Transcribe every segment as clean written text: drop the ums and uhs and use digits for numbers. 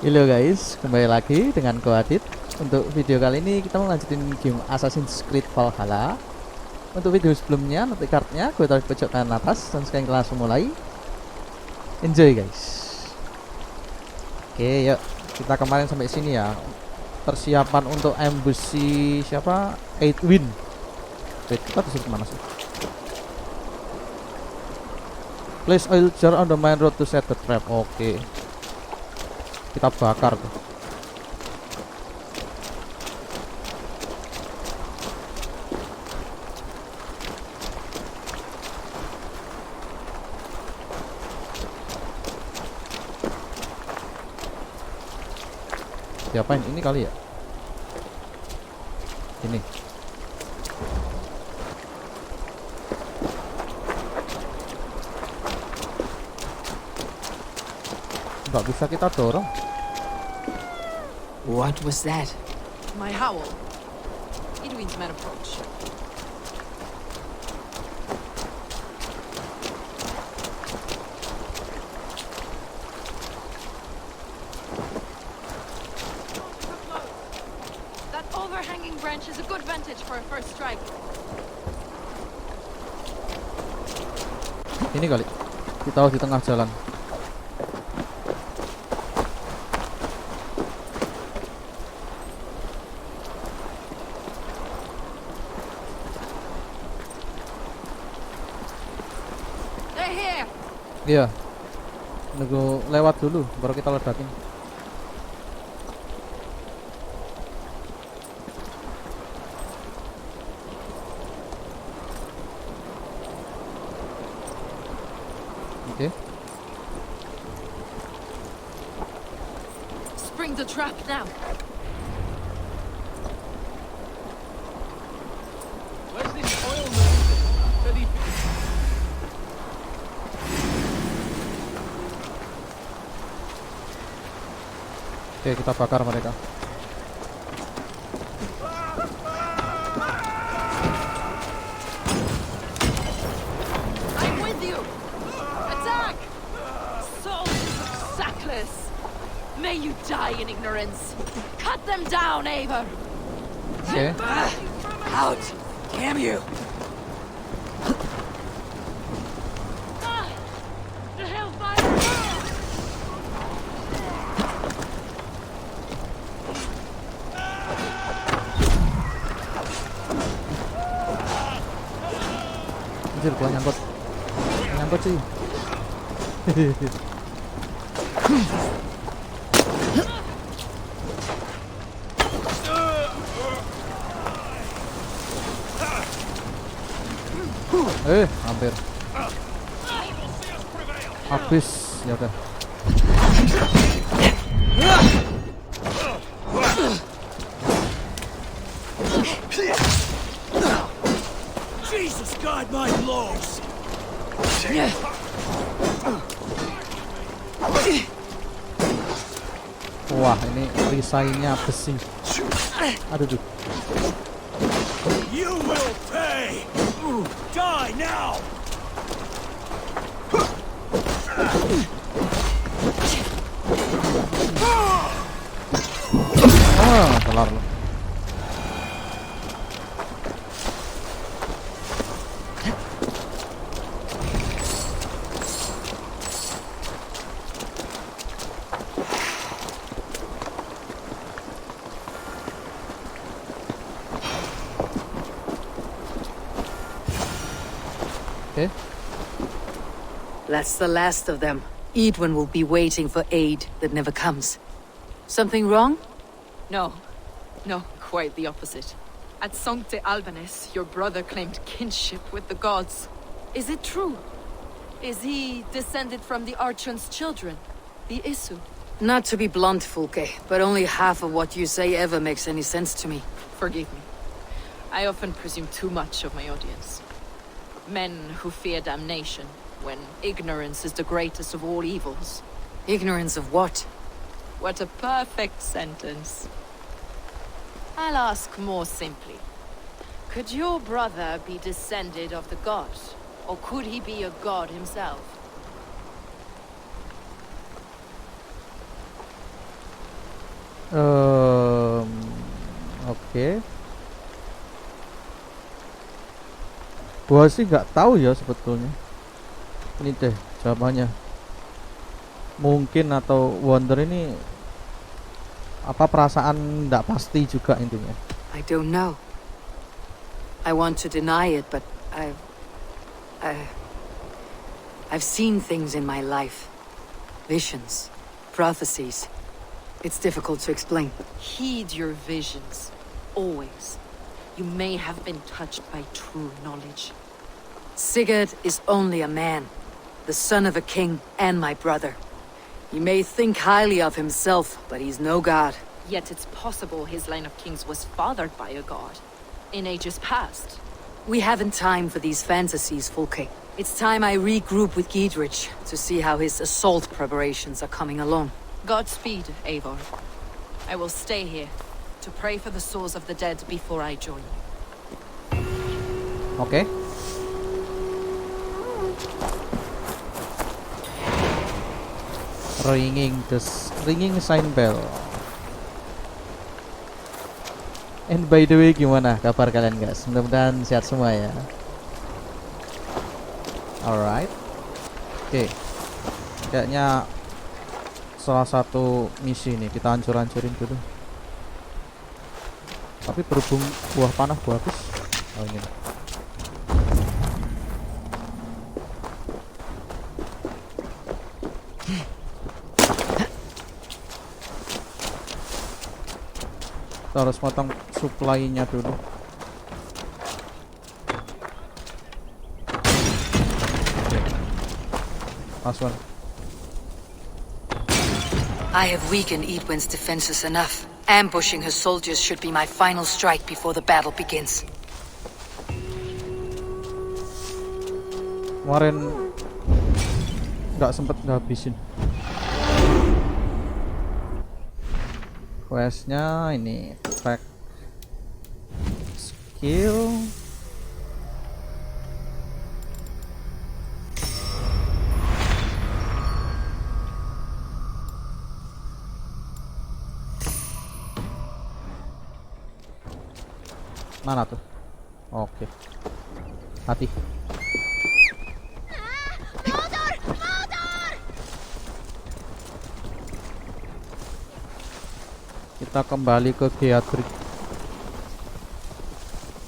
Halo guys, kembali lagi dengan Adit. Untuk video kali ini kita melanjutin game Assassin's Creed Valhalla. Untuk video sebelumnya, nanti cardnya gue taruh di pojok kanan atas. Dan sekarang kita langsung mulai. Enjoy guys. Oke, yuk kita kemarin sampai sini ya. Persiapan untuk ambush si siapa? 8 win. Wait, kita disuruh kemana sih? Place oil jar on the main road to set the trap. Oke, kita bakar tuh. Diapain ini kali ya? Ini. Nggak bisa kita dorong. What was that? My howl. It means man approach. That overhanging branch is a good vantage for a first strike. Ini kali. Kita harus di tengah jalan. Iya, nunggu lewat dulu baru kita ledakin. Oke. Spring the trap now. Where's this oil mill? Oke, kita bakar mereka. I'm with you. Attack! Souls of sackless. May you die in ignorance. Cut them down, Eivor. Oke. Out! Damn you! The hellfire! Anjir, gua nyangkut. Nyangkut sih. Hampir. Habis, ya udah. Jesus, God, my blows! Wah, ini perisainya besi. Aduh, duh. You will pay! Die now! Kelar lo. Okay. That's the last of them. Edwin will be waiting for aid that never comes. Something wrong? No, quite the opposite. At Sancte Albanus, your brother claimed kinship with the gods. Is it true? Is he descended from the Archon's children, the Isu? Not to be blunt, Fulke, but only half of what you say ever makes any sense to me. Forgive me. I often presume too much of my audience. Men who fear damnation, when ignorance is the greatest of all evils. Ignorance of what? What a perfect sentence. I'll ask more simply. Could your brother be descended of the gods? Or could he be a god himself? Oke. Gua sih nggak tahu ya sebetulnya. Ini deh jawabannya. Mungkin atau wonder ini apa perasaan nggak pasti juga intinya. I don't know. I want to deny it, but I've seen things in my life. Visions, prophecies. It's difficult to explain. Heed your visions. Always. You may have been touched by true knowledge. Sigurd is only a man, the son of a king and my brother. He may think highly of himself, but he's no god. Yet it's possible his line of kings was fathered by a god. In ages past. We haven't time for these fantasies, Folke. It's time I regroup with Giedrich to see how his assault preparations are coming along. Godspeed, Eivor. I will stay here to pray for the souls of the dead before I join you. Oke. Ringing sign bell. And by the way, gimana kabar kalian guys? Mudah-mudahan sehat semua ya. Alright. Oke. Kayaknya salah satu misi nih kita hancur-hancurin dulu. Tapi berhubung buah panah gua habis. Oh ini. Kita harus potong supply-nya dulu. Last one. I have weakened Edwin's defenses enough. Ambushing her soldiers should be my final strike before the battle begins. Kemarin nggak sempet ngabisin. Questnya ini track skill. Mana tuh? Oke. Hati. Kita kembali ke Geadric.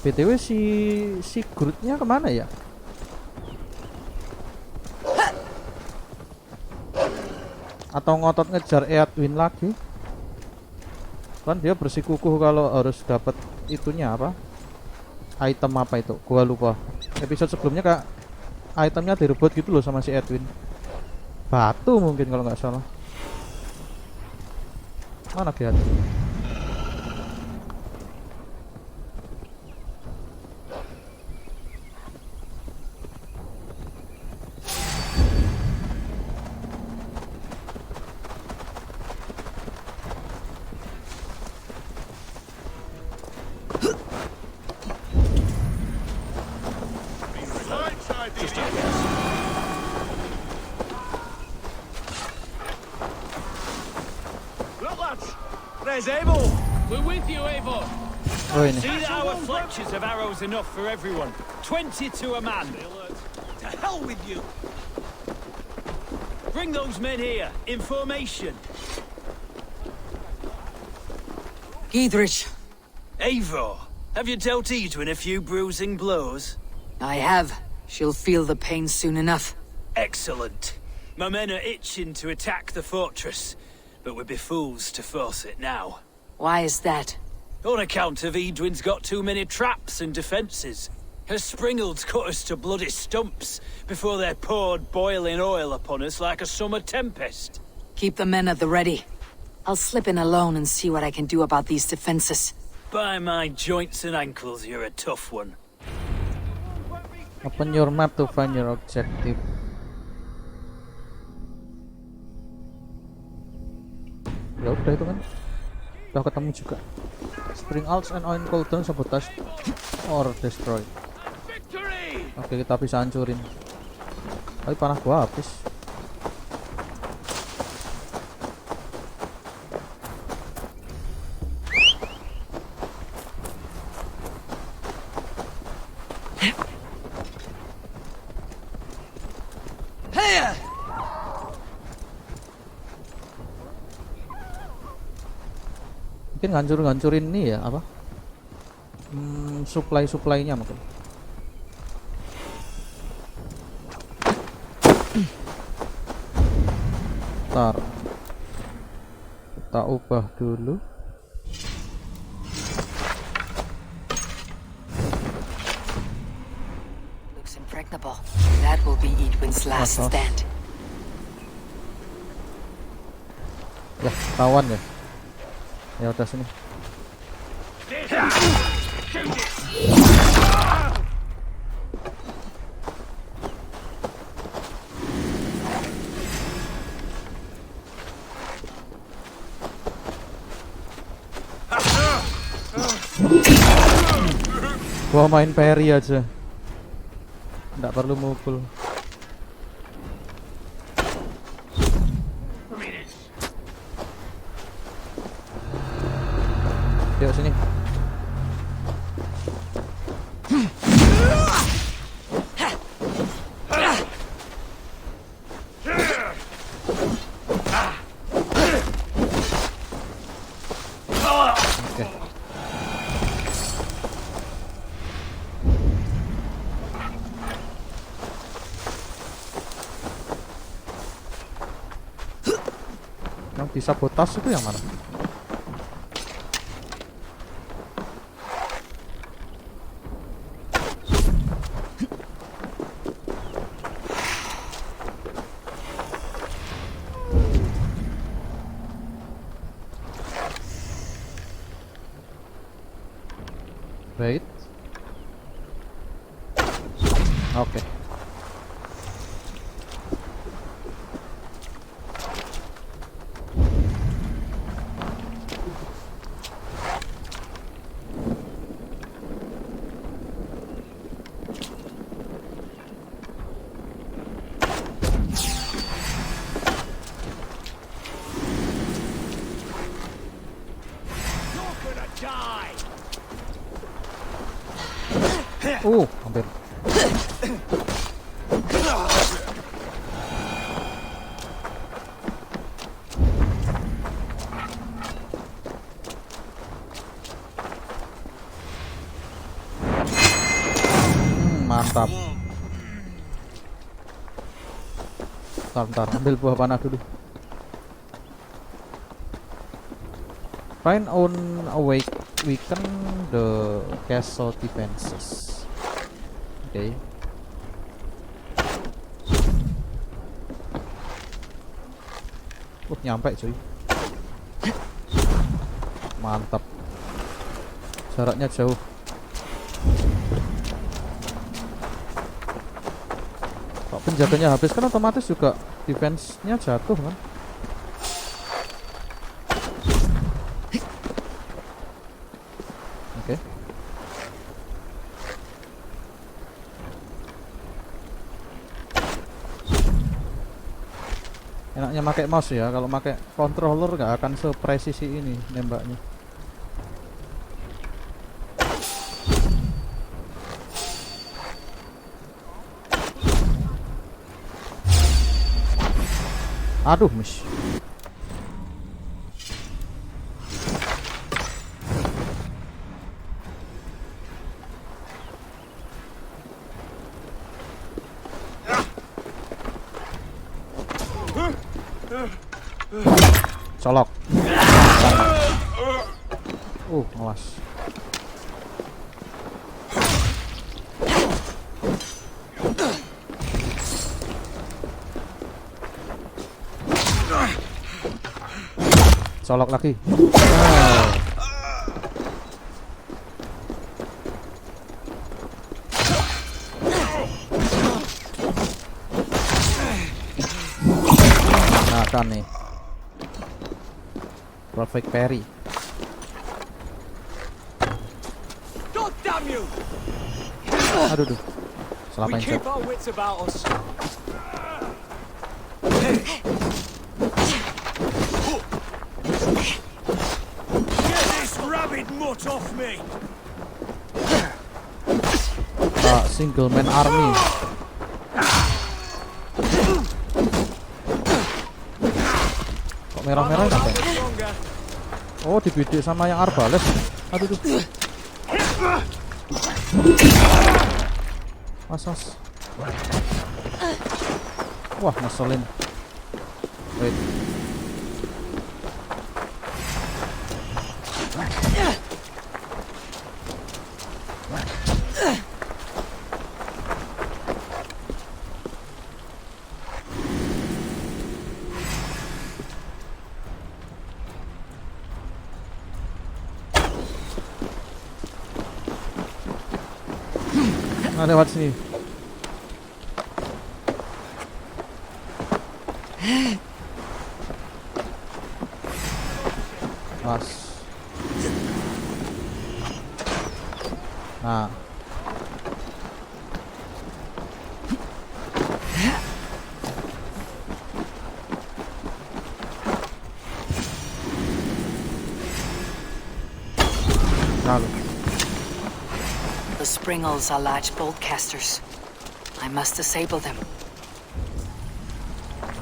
BTW si Grootnya kemana ya? Atau ngotot ngejar Edwin lagi? Kan dia bersikukuh kalau harus dapat itunya apa? Item apa itu? Gua lupa. Episode sebelumnya kak itemnya direbut gitu loh sama si Edwin. Batu mungkin kalau nggak salah. Mana dia? There's Abel! We're with you, Abel! Oh ini. See that our fletchers have arrows enough for everyone. 20 to a man. To hell with you! Bring those men here. In formation. Giedrich. Eivor, have you dealt Edwin a few bruising blows? I have. She'll feel the pain soon enough. Excellent. My men are itching to attack the fortress, but we'd be fools to force it now. Why is that? On account of Edwin's got too many traps and defences. Her springalds cut us to bloody stumps before they poured boiling oil upon us like a summer tempest. Keep the men at the ready. I'll slip in alone and see what I can do about these defenses. By my joints and ankles, you're a tough one. Open your map to find your objective. Ya udah itu kan. Udah ketemu juga. Spring Alts and Oin Cauldron sabotage or destroy. Oke, kita bisa hancurin. Tapi panah gua habis. Mungkin ngancurin ini ya, apa? Supply-supply-nya mungkin. Ntar kita ubah dulu. Looks impregnable. That will be Edwin's last Atas. stand. Ya, kawan ya. Ya udah sini. Gua main parry aja, nggak perlu mukul. Yuk sini. Oke. Yang bisa botas itu yang mana? Wait. Oke. Hampir. Mantap. Bentar, ambil buah panah dulu. Find on awake weaken the castle defenses. Oke. Nyampe cuy. Mantap. Jaraknya jauh. Kalau penjaganya habis kan otomatis juga defense-nya jatuh kan. Oke. Enaknya pakai mouse ya, kalau pakai controller nggak akan sepresisi ini nembaknya. Aduh, miss. Colok. Awas. Colok lagi. Nah kan nih. Perfect parry. Aduh, salah pencet. ada single man army. Kok merah-merah apa? Oh, dibidik sama yang arbales. Aduh tuh. Mas. Wah, ngeselin. Wait. Nah, lewat sini. Mas. Nah. Lalu. The Springles are large bolt casters. I must disable them.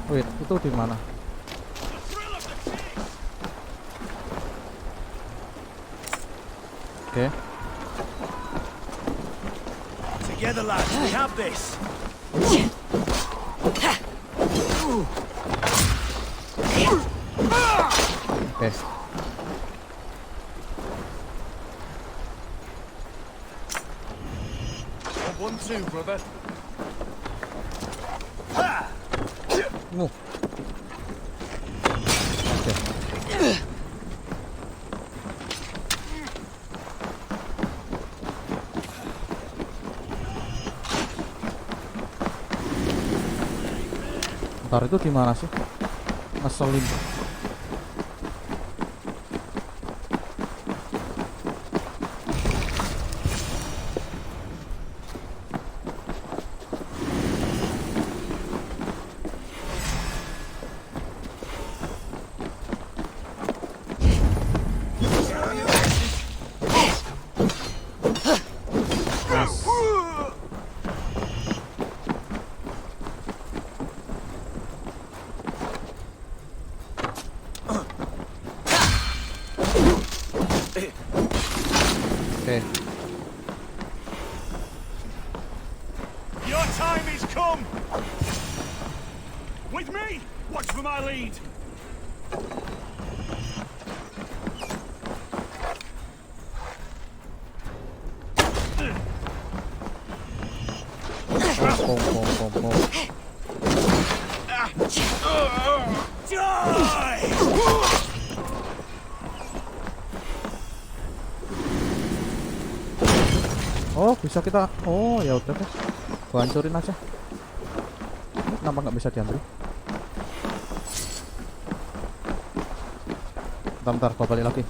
Wait, itu di mana? Oke. Together, lads, we have this. Oke. One, two, brother. Oke. Ntar itu di mana sih? Ngeselin. Oke. Your time is come. With me, watch for my lead. Pom. Die! Oh, bisa kita. Oh, ya udah deh. Gua hancurin aja. Ini kenapa nggak bisa diambil? Bentar, gua balik lagi.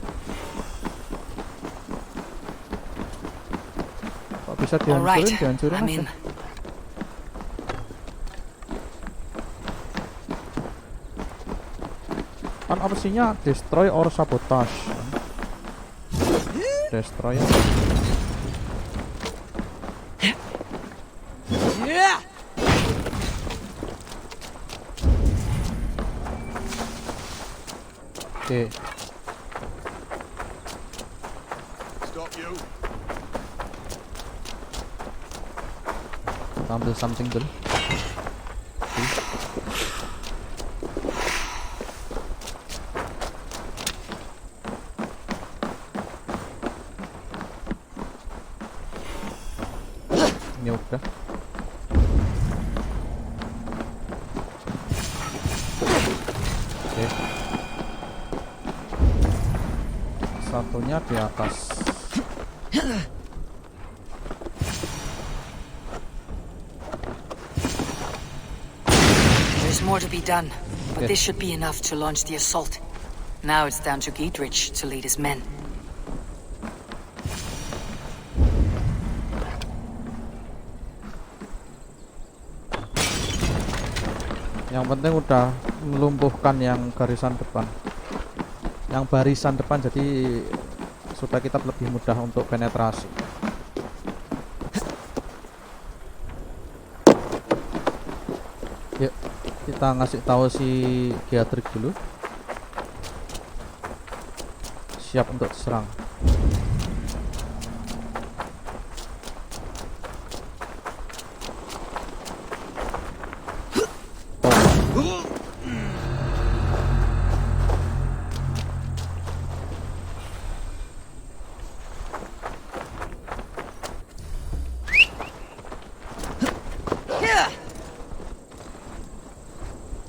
Kok bisa dihancurin? Dihancurin I'm aja. in. Kan opsinya destroy or sabotage. Destroy. Oke. Stop you. Kita ambil something dulu. Ini udah. Oke. Satunya di atas. There's more to be done, but Okay. this should be enough to launch the assault. Now it's down to Giedrich to lead his men. Yang penting udah melumpuhkan yang garisan depan, yang barisan depan, jadi supaya kita lebih mudah untuk penetrasi. Yuk, kita ngasih tahu si Geatrik dulu. Siap untuk serang.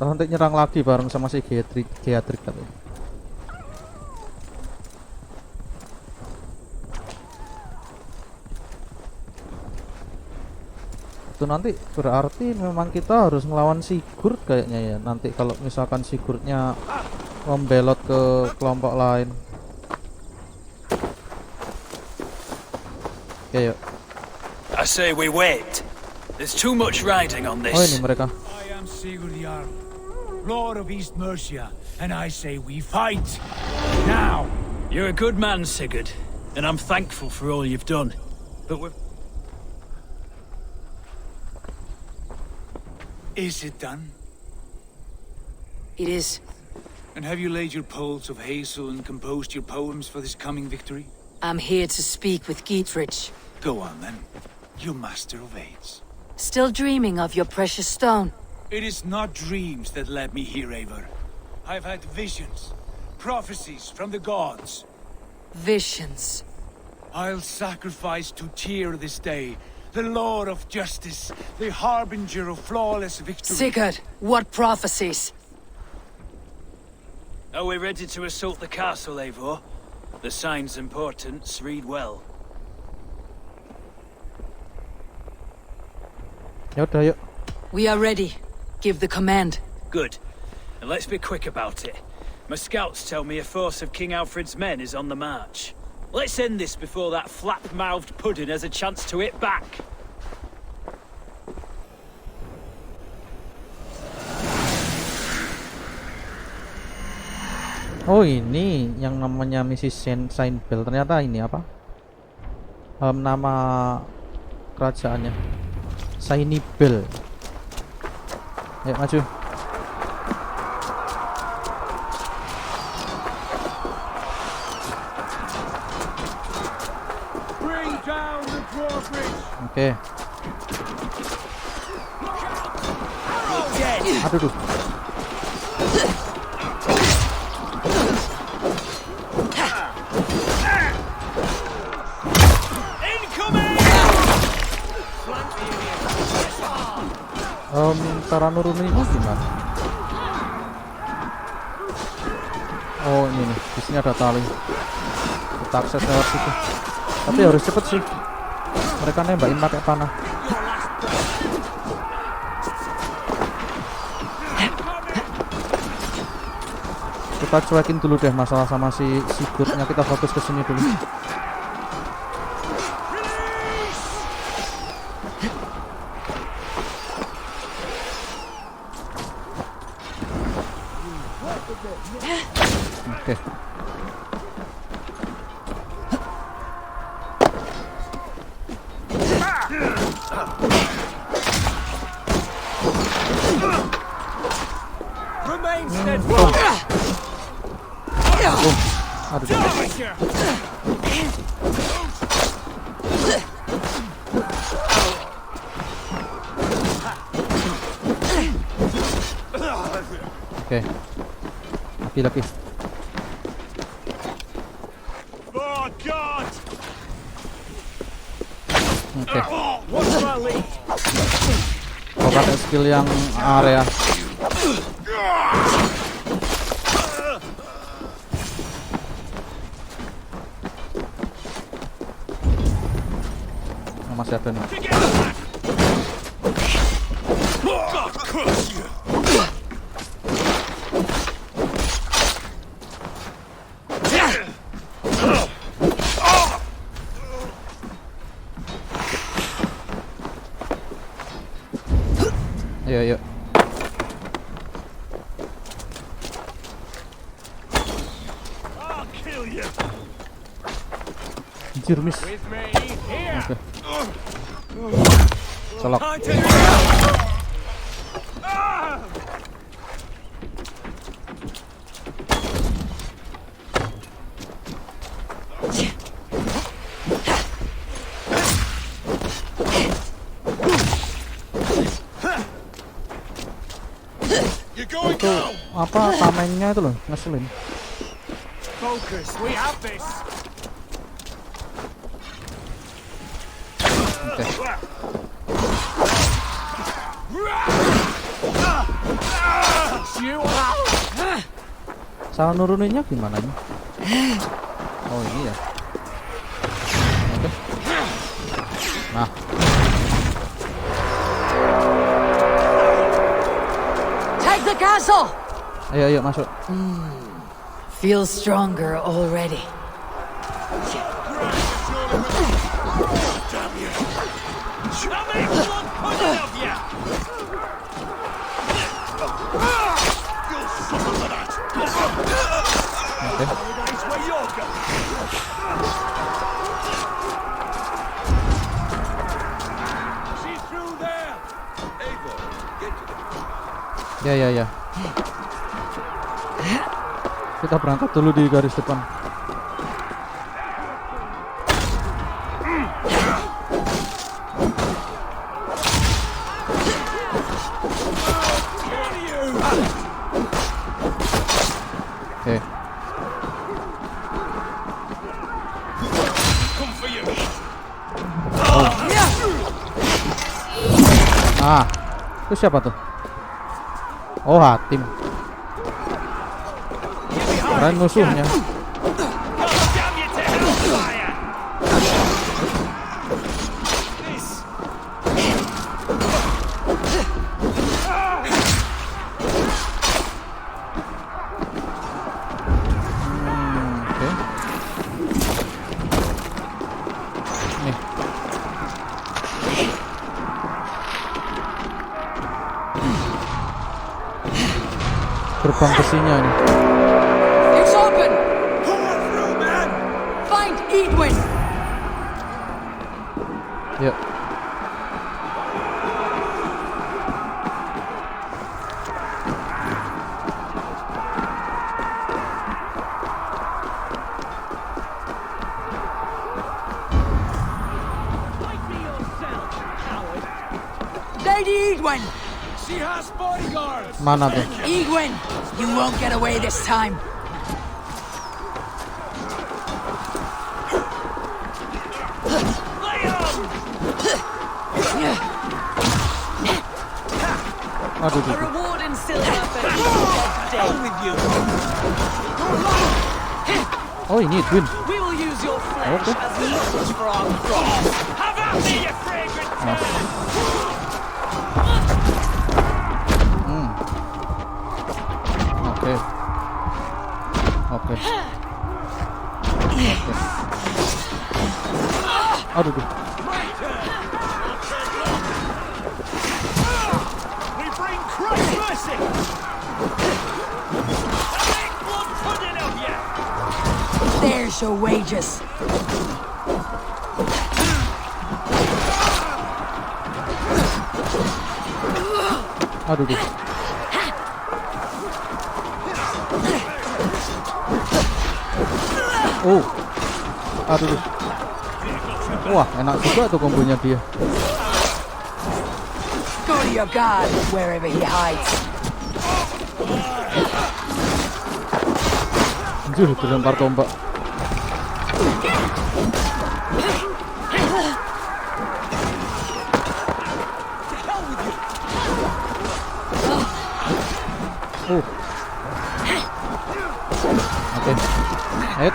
Nanti nyerang lagi bareng sama si Geatrik tapi. Itu nanti berarti memang kita harus melawan Sigurd kayaknya ya. Nanti kalau misalkan Sigurdnya membelot ke kelompok lain. Oke, yuk. I say we wait. There's too much riding on Oh, ini this. mereka. I am Sigurd Jarl, Lord of East Mercia, and I say we fight. Now! You're a good man, Sigurd, and I'm thankful for all you've done. But we're... Is it done? It is. And have you laid your poles of hazel and composed your poems for this coming victory? I'm here to speak with Geatrich. Go on then, you master of aids. Still dreaming of your precious stone. It is not dreams that led me here, Eivor. I've had visions, prophecies from the gods. Visions. I'll sacrifice to Tyr this day, the Lord of Justice, the harbinger of flawless victory. Sigurd, what prophecies? Are we ready to assault the castle, Eivor? The signs and portents read well. Yaudah, yuk. We are ready. Give the command. Good. And let's be quick about it. My scouts tell me a force of King Alfred's men is on the march. Let's end this before that flap-mouthed pudding has a chance to hit back. Oh, ini yang namanya misi Saint Bell. Ternyata ini apa? Nama kerajaannya Saint Bell. Ayo maju. Bring down the drawbridge. Oke. Aduh tuh. Cara nuruninnya gimana? Oh, ini nih, di sini ada tali. Kita akses lewat situ. Tapi harus cepet sih. Mereka nembakin pakai panah. Kita cuekin dulu deh masalah sama si Sigurdnya, kita fokus ke sini dulu. Oke. Remain steadfast. Aduh. Oke. Laki-laki. Oh God! Oke. What's my lead? Gua pakai skill yang area. Oh, masih ada nih. God curse you! Ayo. I'll kill you. Anjir, miss. With me here. Oke. Colok. Time to... itu apa tamengnya itu loh, ngeselin. Focus, we have this. Oke. Cara nuruninnya gimana nih? Oh ini ya. Oke. Nah. Take the castle! Ayo ayo masuk. Feel stronger already. Oke. Ya ya ya. Kita berangkat dulu di garis depan. Oke. Ah, itu siapa tuh? Oh, Hatim. Keren musuhnya. Oke. Nih. Gerbang besinya nih. It's open! Find Edwin! Yuk. Lady Edwin! She has bodyguards. Mana tuh? Edwin! You won't get away this time. Aduh, A aduh. reward in silver for each dead with you. Oh ini Edwin. We will use your flesh Okay. as leverage for our cross. Have at me, you fragrant Mas. Oke. Oke. Oke. Aduh, aduh. We bring Christ mercy. There's your wages. Aduh, aduh. Oh. Aduh, aduh. Wah, enak juga tuh kombonya dia. Go to your god, wherever he hides. Anjir, dilempar tombak. Oke. Ayo.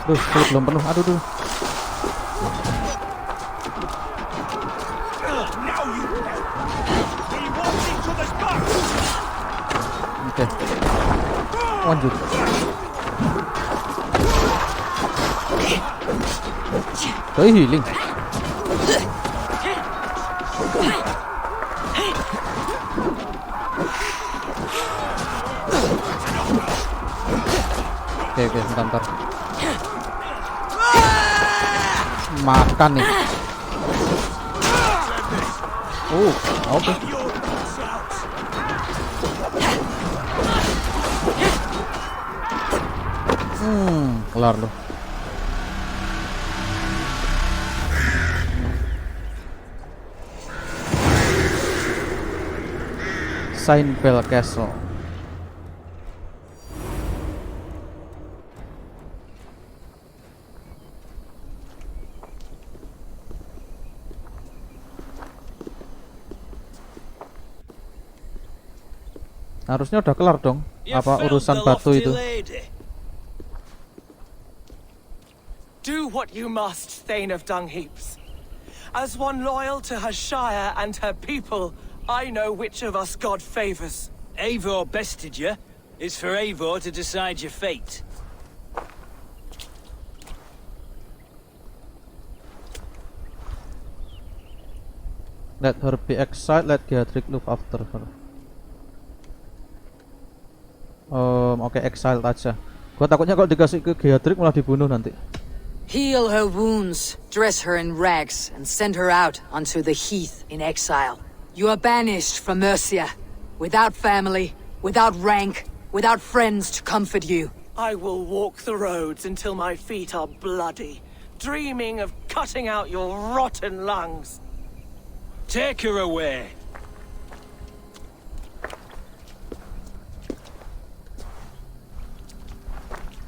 Duh, belum penuh. Aduh, duh. Oke. Lanjut. Tới healing. Oke, bentar. Makan nih. Oke. Kelar loh. Saint Bell Castle. Harusnya udah kelar dong. You Apa found urusan the batu lofty itu? lady. Do what you must, Thane of Dungheaps. As one loyal to her shire and her people, I know which of us God favors. Eivor bested you. It's for Eivor to decide your fate. Let her be exiled, let Geatrick look after her. Oke, exiled aja. Gua takutnya kalau dikasih ke Geatrick malah dibunuh nanti. Heal her wounds, dress her in rags, and send her out onto the heath in exile. You are banished from Mercia, without family, without rank, without friends to comfort you. I will walk the roads until my feet are bloody, dreaming of cutting out your rotten lungs. Take her away.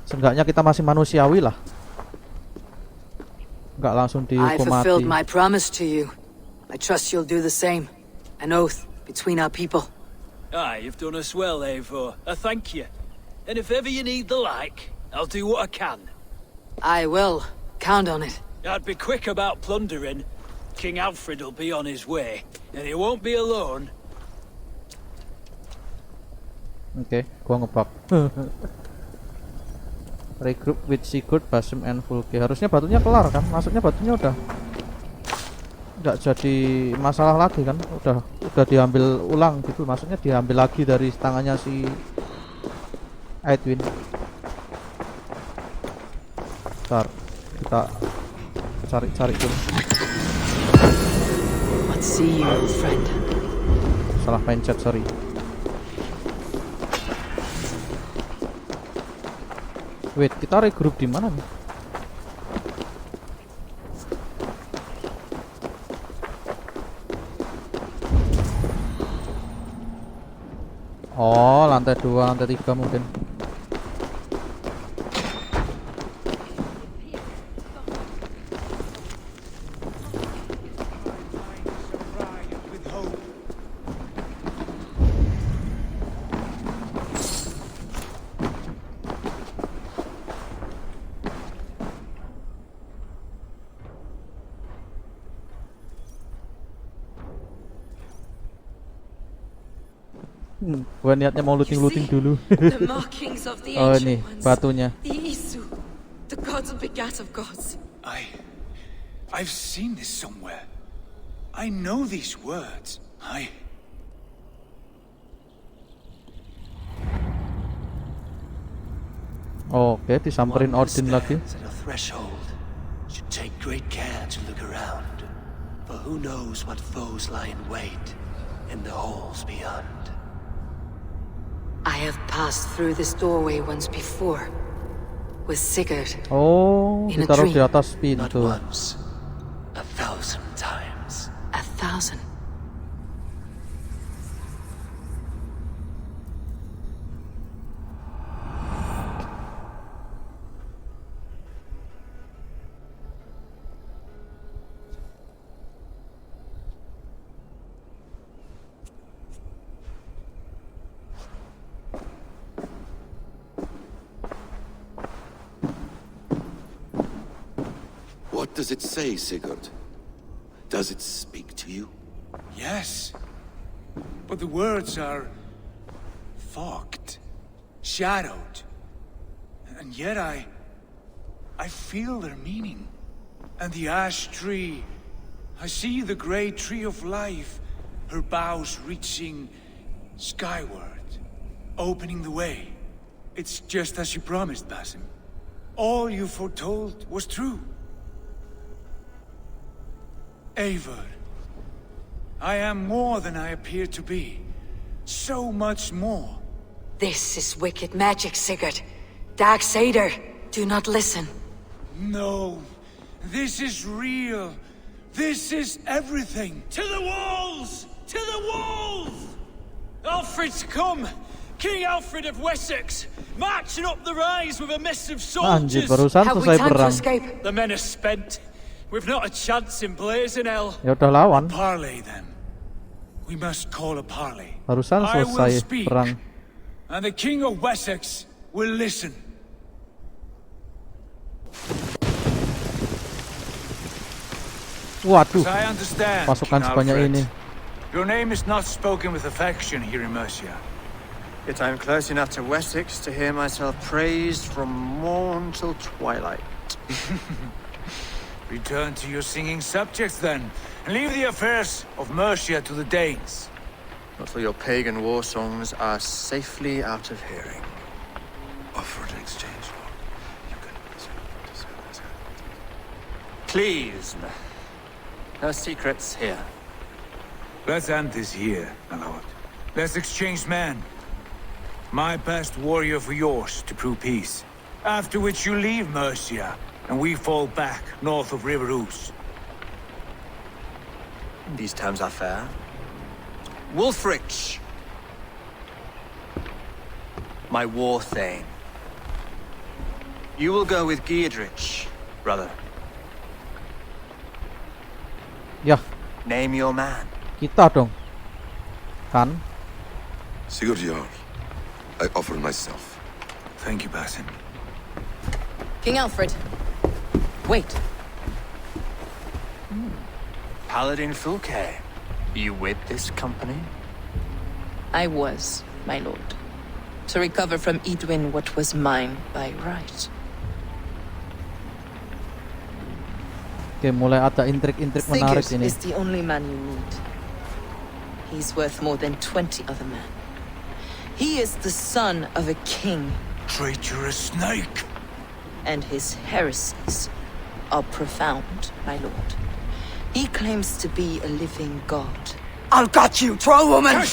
Seenggaknya kita masih manusiawi lah. Nggak langsung I dihukum mati. fulfilled my promise to you. I trust you'll do the same. An oath between our people. Aye, you've done us well, Eivor. I thank you. And if ever you need the like, I'll do what I can. I will. Count on it. I'd be quick about plundering. King Alfred'll be on his way, and he won't be alone. Oke, gua ngebug. Regroup with Sigurd, Basim, and Fulke. Harusnya batunya kelar kan? Maksudnya batunya udah nggak jadi masalah lagi kan? Udah diambil ulang gitu. Maksudnya diambil lagi dari tangannya si Edwin. Ntar kita cari-cari dulu. What see you, old friend? Salah pencet, sorry. Wait, kita regroup di mana nih? Oh, lantai 2, lantai 3 mungkin. Gua niatnya mau looting dulu. The markings of the Oh, ancient nih ones. batunya. The Isu, the gods begat of gods. I've seen this somewhere. I know these words. Oke, disamperin Odin lagi. At a threshold, should take great care to look around, for who knows what foes lie in wait in the halls beyond. I have passed through this doorway once before. With Sigurd. Oh, In a ditaruh di dream. atas Not pintu. once, 1,000 times. 1,000. What does it say, Sigurd? Does it speak to you? Yes. But the words are fogged, shadowed. And yet I feel their meaning. And the ash tree, I see the great tree of life, her boughs reaching skyward, opening the way. It's just as you promised, Basim. All you foretold was true. Eivor, I am more than I appear to be. So much more. This is wicked magic, Sigurd. Dark Satyr, do not listen. No, this is real. This is everything. To the walls! To the walls! Alfred's come! King Alfred of Wessex! Marching up the rise with a mess of Anjir, soldiers! barusan Have we selesai time to perang. escape? The men are spent. We've not a chance in blazing hell. Ya udah lawan. Parley, then. We must call a parley. Barusan I will selesai speak, perang. and the King of Wessex will listen. Waduh, As I understand, pasukan King sebanyak Alfred, ini. your name is not spoken with affection here in Mercia. Yet I am close enough to Wessex to hear myself praised from morn till twilight. Return to your singing subjects, then, and leave the affairs of Mercia to the Danes. Not till your pagan war songs are safely out of hearing. Offer an exchange, Lord. You can... Please, no secrets here. Let's end this here, my lord. Let's exchange men. My best warrior for yours to prove peace. After which you leave Mercia, and we fall back north of River Ouse. These terms are fair. Wulfrich, my war thane. You will go with Geodrich, brother. Ya, Name your man. kita dong. Kan? Sigurd Jarl, I offer myself. Thank you, Basin. King Alfred. Wait. Paladin Fulke. You with this company? I was, my lord. To recover from Edwin what was mine by right. Oke, mulai ada intrik-intrik menarik Sigurd ini. is the only man you need. He's worth more than 20 other men. He is the son of a king, Traitorous snake! and his heresies are profound, my lord. He claims to be a living god. I'll gut you, troll woman!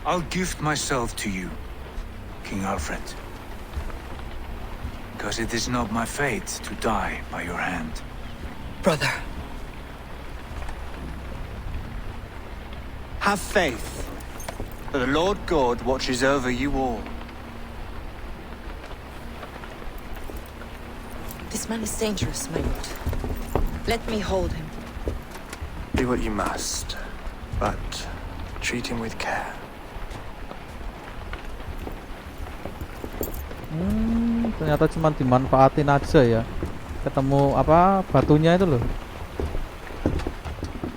I'll gift myself to you, King Alfred. Because it is not my fate to die by your hand. Brother. Have faith, for the Lord God watches over you all. This man is dangerous, my lord. Let me hold him. Do what you must, but treat him with care. Ternyata cuma dimanfaatin aja ya. Ketemu apa batunya itu loh.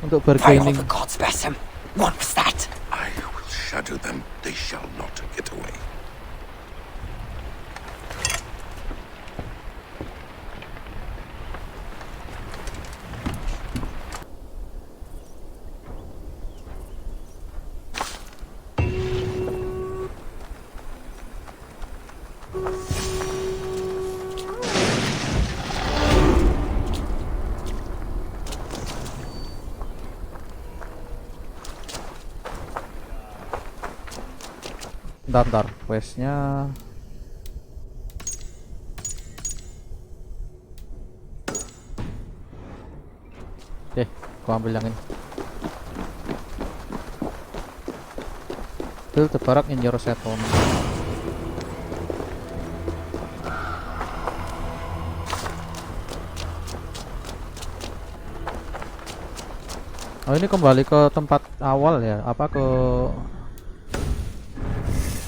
Untuk Pray all bargaining. the gods bless him. What was that? I will shadow them. They shall not get away. Ntar questnya. Oke, gua ambil yang ini. Build the barrack in your settlement. Oh, ini kembali ke tempat awal ya, apa ke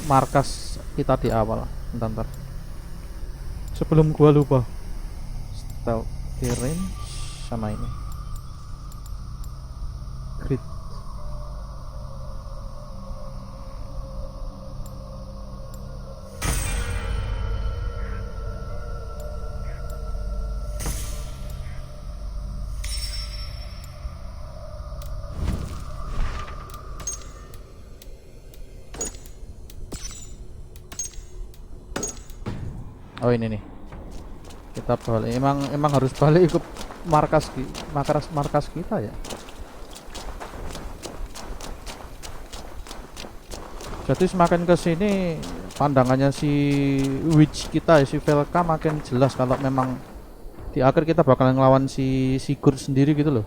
markas kita di awal. Bentar. Sebelum gua lupa. Stealth range sama ini. Grid. Oh ini nih, kita balik. Emang harus balik ke markas kita ya. Jadi semakin ke sini pandangannya si witch kita, si Velka makin jelas kalau memang di akhir kita bakal ngelawan si Sigurd sendiri gitu loh.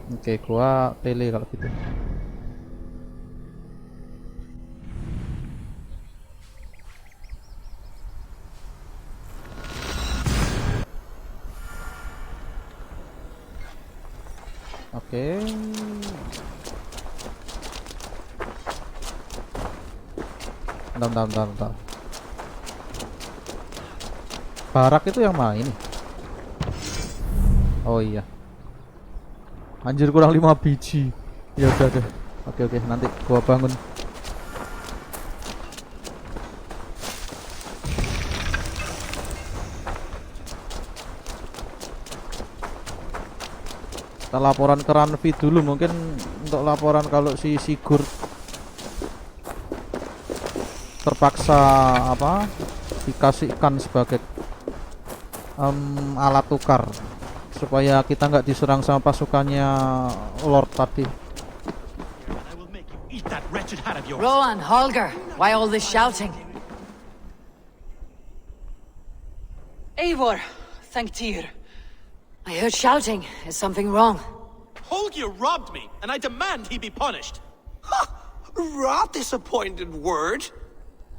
Oke, gua tele kalau gitu. Oke. Bentar. Barak itu yang mana ini? Oh iya. Anjir, kurang 5 biji. Ya udah deh. Oke, nanti gua bangun. Kita laporan ke Ranvi dulu, mungkin untuk laporan kalau si Sigurd terpaksa apa dikasihkan sebagai alat tukar supaya kita nggak diserang sama pasukannya Lord tadi. Rowan, Holger, why all this shouting? Eivor, thank Tyr. I heard shouting. Is something wrong? Holger robbed me, and I demand he be punished. Rot is a pointed word.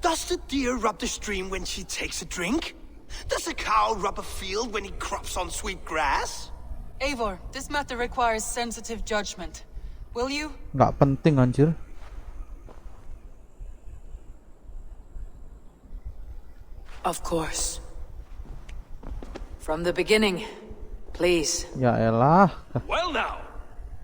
Does the deer rub the stream when she takes a drink? Does a cow rub a field when he crops on sweet grass? Eivor, this matter requires sensitive judgment. Will you? Nggak penting anjir. Of course. From the beginning, please. Ya elah. Well now,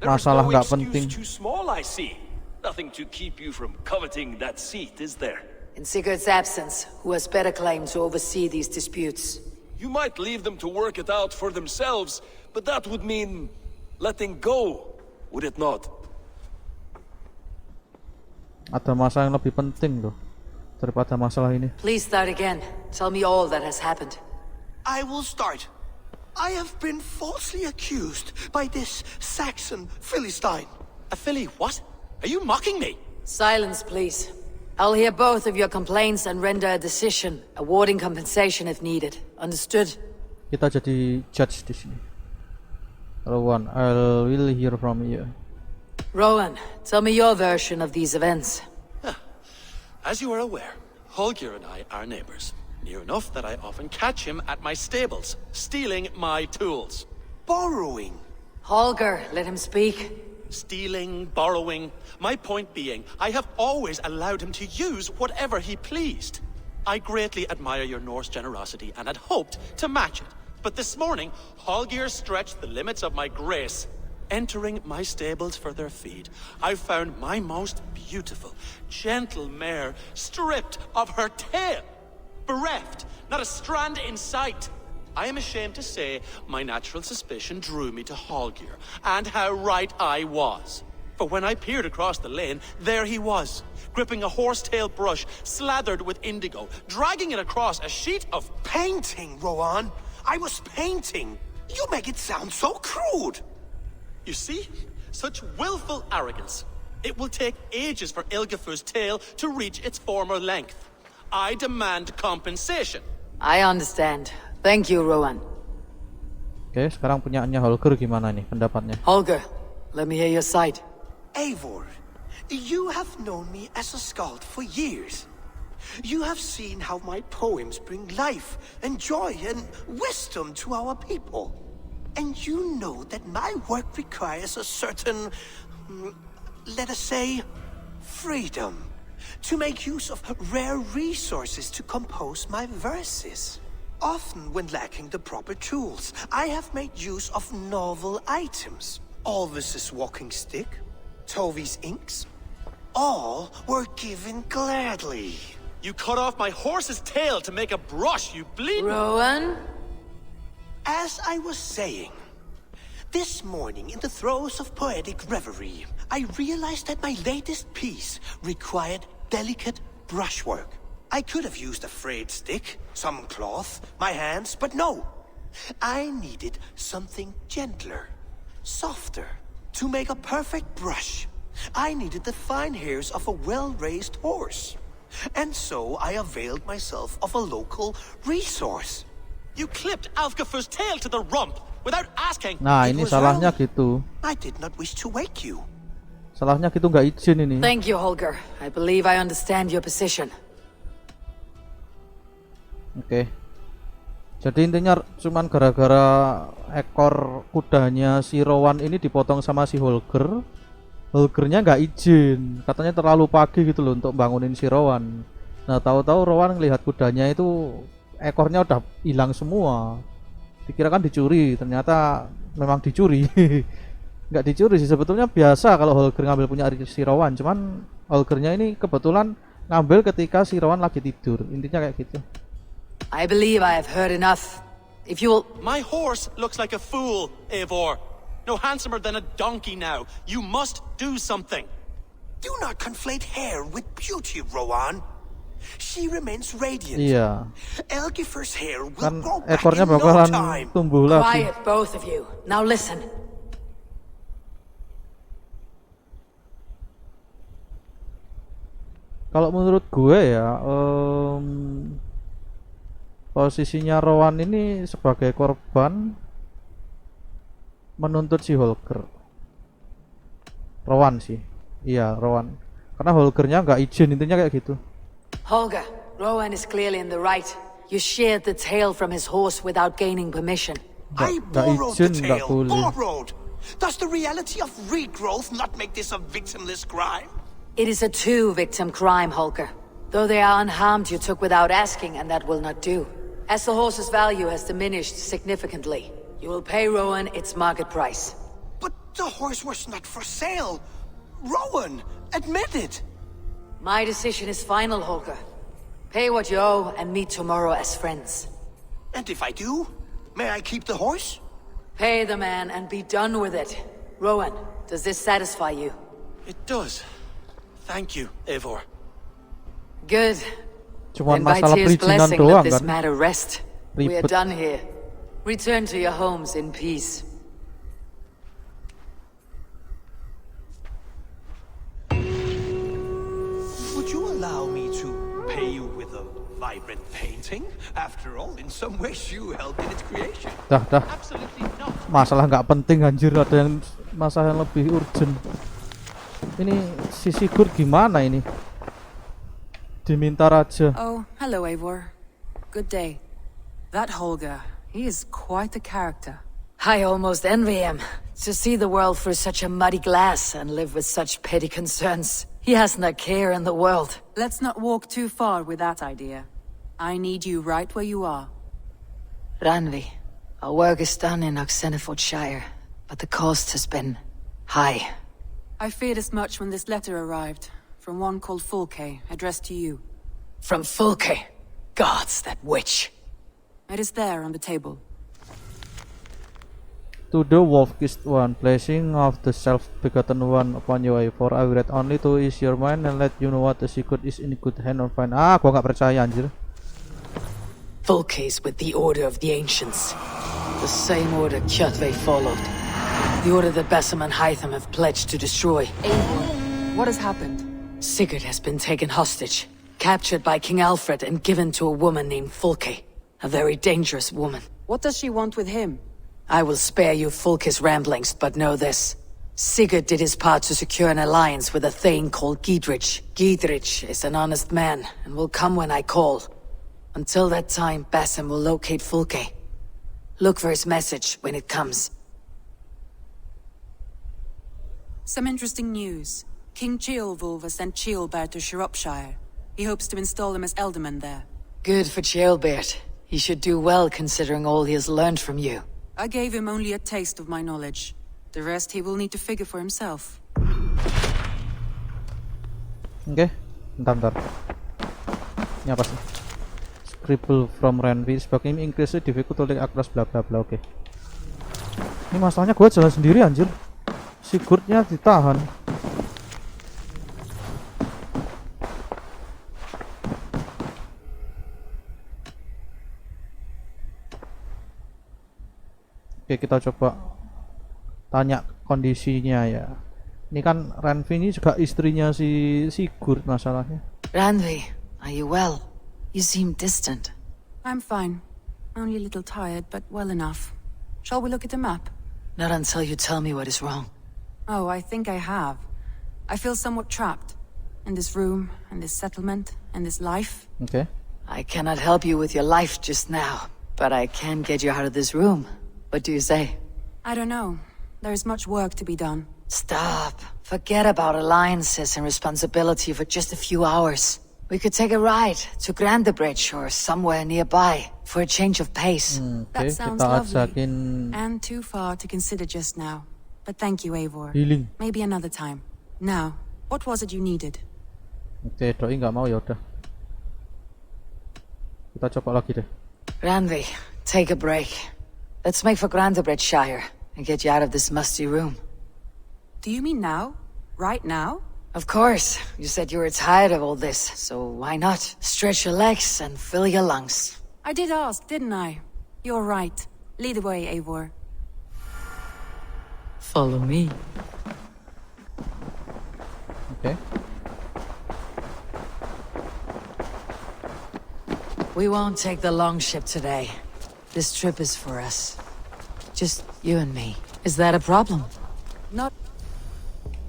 Masalah no nggak excuse penting. too small, I see. Nothing to keep you from coveting that seat, is there? In Sigurd's absence, who has better claim to oversee these disputes? You might leave them to work it out for themselves, but that would mean letting go, would it not? Ada masalah yang lebih penting loh daripada masalah ini. Please start again. Tell me all that has happened. I will start. I have been falsely accused by this Saxon Philistine. A Philly what? Are you mocking me? Silence, please. I'll hear both of your complaints and render a decision, awarding compensation if needed. Understood? Kita jadi judge di sini. Rowan, I will hear from you. Rowan, tell me your version of these events. As you are aware, Holger and I are neighbors. Near enough that I often catch him at my stables, stealing my tools. Borrowing. Holger, let him speak. Stealing, borrowing. My point being, I have always allowed him to use whatever he pleased. I greatly admire your Norse generosity and had hoped to match it. But this morning, Holger stretched the limits of my grace. Entering my stables for their feed, I found my most beautiful, gentle mare stripped of her tail. Bereft, not a strand in sight. I am ashamed to say my natural suspicion drew me to Holger, and how right I was. For when I peered across the lane, there he was, gripping a horsetail brush slathered with indigo, dragging it across a sheet of painting, Rowan. I was painting. You make it sound so crude. You see? Such willful arrogance. It will take ages for Ilgafur's tail to reach its former length. I demand compensation. I understand. Thank you, Rowan. Oke, sekarang punyaannya Holger gimana nih pendapatnya? Holger, let me hear your side. Eivor, you have known me as a skald for years. You have seen how my poems bring life and joy and wisdom to our people. And you know that my work requires a certain, let us say, freedom to make use of rare resources to compose my verses. Often when lacking the proper tools, I have made use of novel items. Alvis's walking stick, Tovy's inks, all were given gladly. You cut off my horse's tail to make a brush, you bleed. Rowan? As I was saying, this morning in the throes of poetic reverie, I realized that my latest piece required delicate brushwork. I could have used a frayed stick, some cloth, my hands, but no. I needed something gentler, softer, to make a perfect brush. I needed the fine hairs of a well-raised horse. And so I availed myself of a local resource. You clipped Alfgafur's tail to the rump, without asking. Nah, It ini was salahnya early. gitu. I did not wish to wake you. Salahnya gitu nggak izin ini. Thank you, Holger. I believe I understand your position. Oke. Jadi intinya cuman gara-gara ekor kudanya si Rowan ini dipotong sama si Holger. Holgernya nggak izin, katanya terlalu pagi gitu loh untuk bangunin si Rowan. Nah, tahu-tahu Rowan ngelihat kudanya itu ekornya udah hilang semua. Dikirakan dicuri, ternyata memang dicuri. Nggak dicuri sih, sebetulnya biasa kalau Holger ngambil punya si Rowan, cuman Holgernya ini kebetulan ngambil ketika si Rowan lagi tidur. Intinya kayak gitu. I believe I have heard enough. If you will... My horse looks like a fool, Eivor. No handsomer than a donkey now. You must do something. Do not conflate hair with beauty, Rowan. She remains radiant. Iya. Elgifer's hair will Kan grow back ekornya in no bakalan time. tumbuh lagi. Quiet, both of you. Now listen. Kalau menurut gue ya, posisinya Rowan ini sebagai korban menuntut si Holger. Rowan sih, iya Rowan. Karena Holgernya nggak izin, intinya kayak gitu. Holger, Rowan is clearly in the right. You sheared the tail from his horse without gaining permission. I Nggak borrowed the izin, nggak tail. boleh. Borrowed. Does the reality of regrowth not make this a victimless crime? It is a two-victim crime, Holger. Though they are unharmed, you took without asking, and that will not do. As the horse's value has diminished significantly, you will pay Rowan its market price. But the horse was not for sale. Rowan, admit it. My decision is final, Holger. Pay what you owe and meet tomorrow as friends. And if I do, may I keep the horse? Pay the man and be done with it. Rowan, does this satisfy you? It does. Thank you, Eivor. Good. Cuman Then by masalah Tyr's perizinan blessing, doang let this kan. matter rest. We are Ribet. done here. Return to your homes in peace. Would you allow me to pay you with a vibrant painting? After all, in some ways you helped in its creation. Dah. Absolutely not. Masalah nggak penting anjir, ada yang masalah yang lebih urgent. Ini si Sigurd gimana ini? Diminta raja. Oh, hello, Eivor. Good day. That Holger, he is quite a character. I almost envy him. To see the world through such a muddy glass and live with such petty concerns. He hasn't a care in the world. Let's not walk too far with that idea. I need you right where you are. Ranvi, our work is done in Oxenfordshire, but the cost has been high. I feared as much when this letter arrived, from one called Fulke, addressed to you. From Fulke. Gods, that witch. It is there on the table. To the wolf-kissed one, blessing of the self-begotten one upon you, for I read only to ease your mind and let you know what the secret is in good hand or fine. Ah, gua nggak percaya anjir. Fulke's with the Order of the Ancients. The same order Kjotve followed. The order that Basim and Hytham have pledged to destroy. Eivor, what has happened? Sigurd has been taken hostage, captured by King Alfred and given to a woman named Fulke. A very dangerous woman. What does she want with him? I will spare you Fulke's ramblings, but know this. Sigurd did his part to secure an alliance with a thane called Gidrich. Gidrich is an honest man, and will come when I call. Until that time, Basim will locate Fulke. Look for his message when it comes. Some interesting news. King Ceolwulf has sent Ceolbert to Shropshire. He hopes to install him as Elderman there. Good for Ceolbert. He should do well considering all he has learned from you. I gave him only a taste of my knowledge. The rest he will need to figure for himself. Oke, bentar. Ini apa sih? Scribble from Ranvi sebagai increase the difficulty across bla bla bla. Oke. Ini masalahnya gue jalan sendiri anjir. Sigurdnya ditahan. Oke, kita coba tanya kondisinya ya. Ini kan Ranvi ini juga istrinya si Sigurd masalahnya. Ranvi, are you well? You seem distant. I'm fine. Only a little tired, but well enough. Shall we look at the map? Not until you tell me what is wrong. Oh, I think I have. I feel somewhat trapped. In this room, in this settlement, in this life. Okay. I cannot help you with your life just now, but I can get you out of this room. What do you say? I don't know. There is much work to be done. Stop. Forget about alliances and responsibility for just a few hours. We could take a ride to Grandebridge or somewhere nearby for a change of pace. That sounds kita lovely. ajakin And too far to consider just now. But thank you, Eivor. healing. Maybe another time. Now, what was it you needed? Oke, doi nggak mau, ya udah. Kita coba lagi deh. Randvi, take a break. Let's make for Grandebridgeshire and get you out of this musty room. Do you mean now? Right now? Of course. You said you were tired of all this, so why not? Stretch your legs and fill your lungs. I did ask, didn't I? You're right. Lead the way, Eivor. Follow me. Oke. We won't take the long ship today. This trip is for us. Just you and me. Is that a problem? Not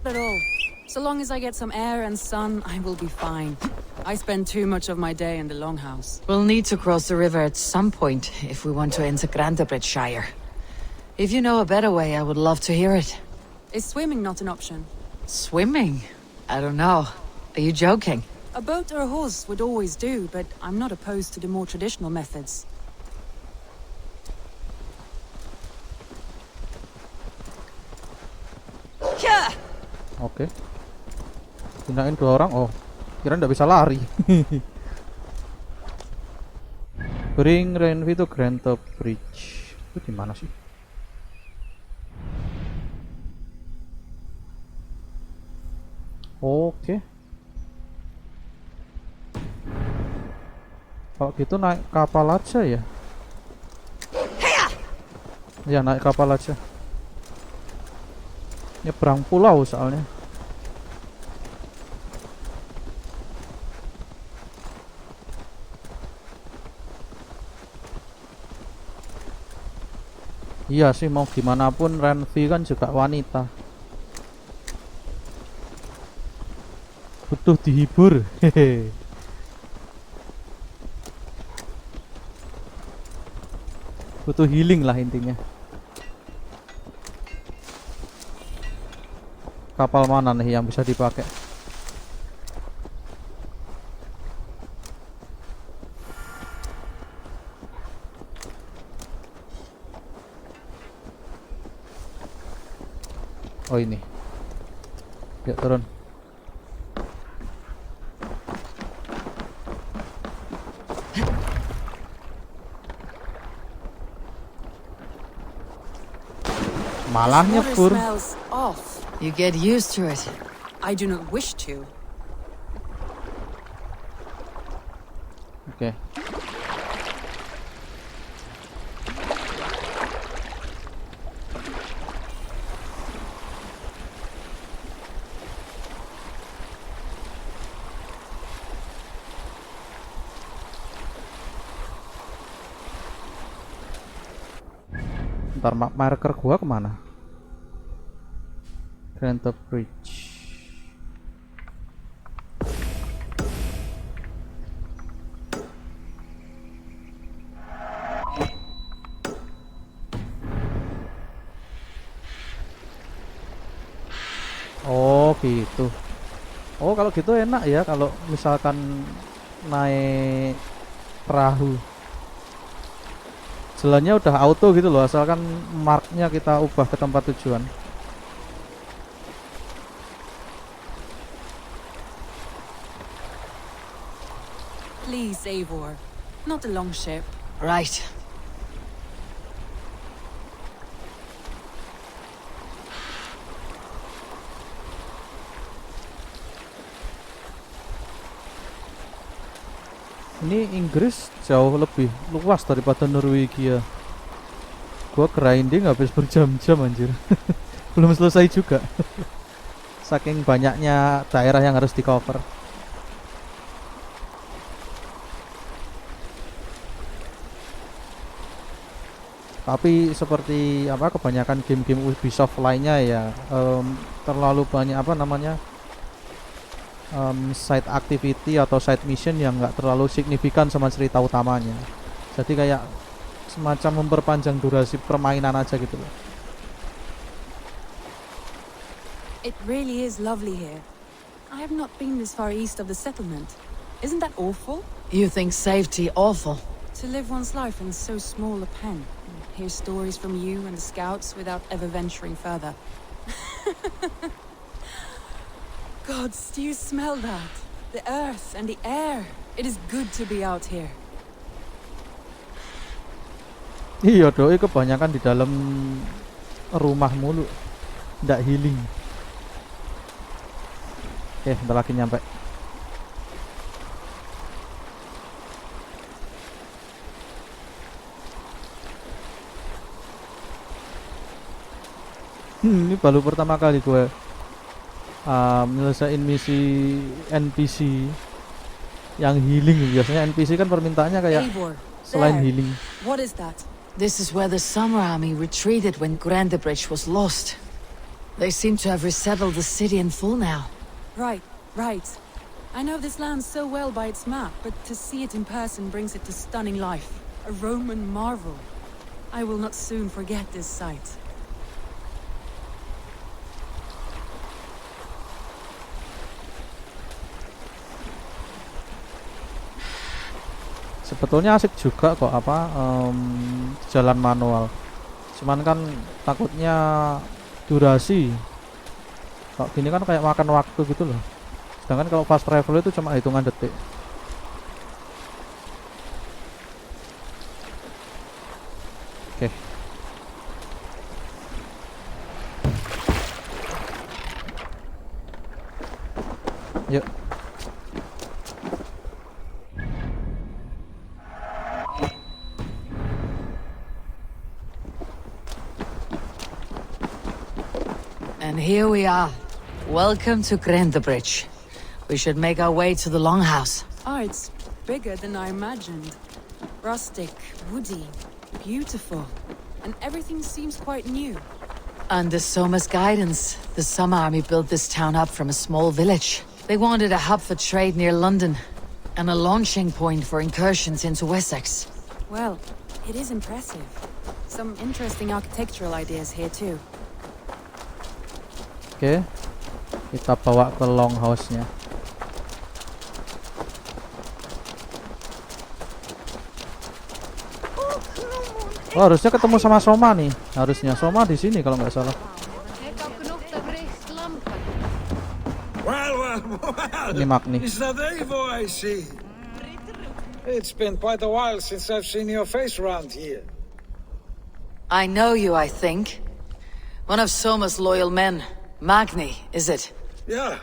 at all. So long as I get some air and sun, I will be fine. I spend too much of my day in the longhouse. We'll need to cross the river at some point if we want to enter Grandebridgeshire. If you know a better way, I would love to hear it. Is swimming not an option? Swimming? I don't know. Are you joking? A boat or a horse would always do, but I'm not opposed to the more traditional methods. Oke. Kirain 2 orang. Oh, kirain nggak bisa lari. Bring Randvi to Grandebridge. Itu di mana sih? Oke. Kalau gitu naik kapal aja ya. Ya, naik kapal aja. Nyebrang pulau soalnya. Iya sih, mau gimana pun Randvi kan juga wanita. Butuh dihibur. Hehe. Butuh healing lah intinya. Kapal mana nih yang bisa dipakai? Oh ini. Yuk turun. Malah Water nyebur. smells off. You get used to it. I do not wish to. Oke. Ntar marker gua kemana? Grandebridge. Oh gitu. Oh kalau gitu enak ya kalau misalkan naik perahu. Jalannya udah auto gitu loh, asalkan marknya kita ubah ke tempat tujuan. Please, Eivor. Not a long ship. Right. Ini Inggris jauh lebih luas daripada Norwegia. Gua grinding habis berjam-jam anjir. Belum selesai juga. Saking banyaknya daerah yang harus di cover. Tapi seperti apa kebanyakan game-game Ubisoft lainnya ya, terlalu banyak apa namanya side activity atau side mission yang nggak terlalu signifikan sama cerita utamanya. Jadi kayak semacam memperpanjang durasi permainan aja gitu loh. It really is lovely here. I have not been this far east of the settlement. Isn't that awful? You think safety awful? To live one's life in so small a pen, and hear stories from you and the scouts without ever venturing further. Gods, do you smell that? The earth and the air. It is good to be out here. Iya doi, kebanyakan di dalam rumah mulu, ndak healing. Oke, bentar lagi nyampe. Ini baru pertama kali gue nyelesain misi NPC yang healing. Biasanya NPC kan permintaannya kayak Eivor, selain there. healing. What is that? This is where the summer army retreated when Grandebridge was lost. They seem to have resettled the city in full now. Right. I know this land so well by its map, but to see it in person brings it to stunning life. A Roman marvel. I will not soon forget this sight. Sebetulnya asik juga kok apa jalan manual. Cuman kan takutnya durasi. Kalau gini kan kayak makan waktu gitu loh. Sedangkan kalau fast travel itu cuma hitungan detik. Oke. Yuk. And here we are. Welcome to Grandebridge. We should make our way to the Longhouse. Ah, it's bigger than I imagined. Rustic, woody, beautiful. And everything seems quite new. Under Soma's guidance, the Summer Army built this town up from a small village. They wanted a hub for trade near London, and a launching point for incursions into Wessex. Well, it is impressive. Some interesting architectural ideas here too. Oke. Kita bawa ke longhouse-nya. Oh, harusnya ketemu sama Soma nih. Harusnya Soma di sini kalau nggak salah. Well. Ini Magni. Is that Eivor I see? It's been quite a while since I've seen your face around here. I know you, I think. One of Soma's loyal men. Magni, is it? Yeah,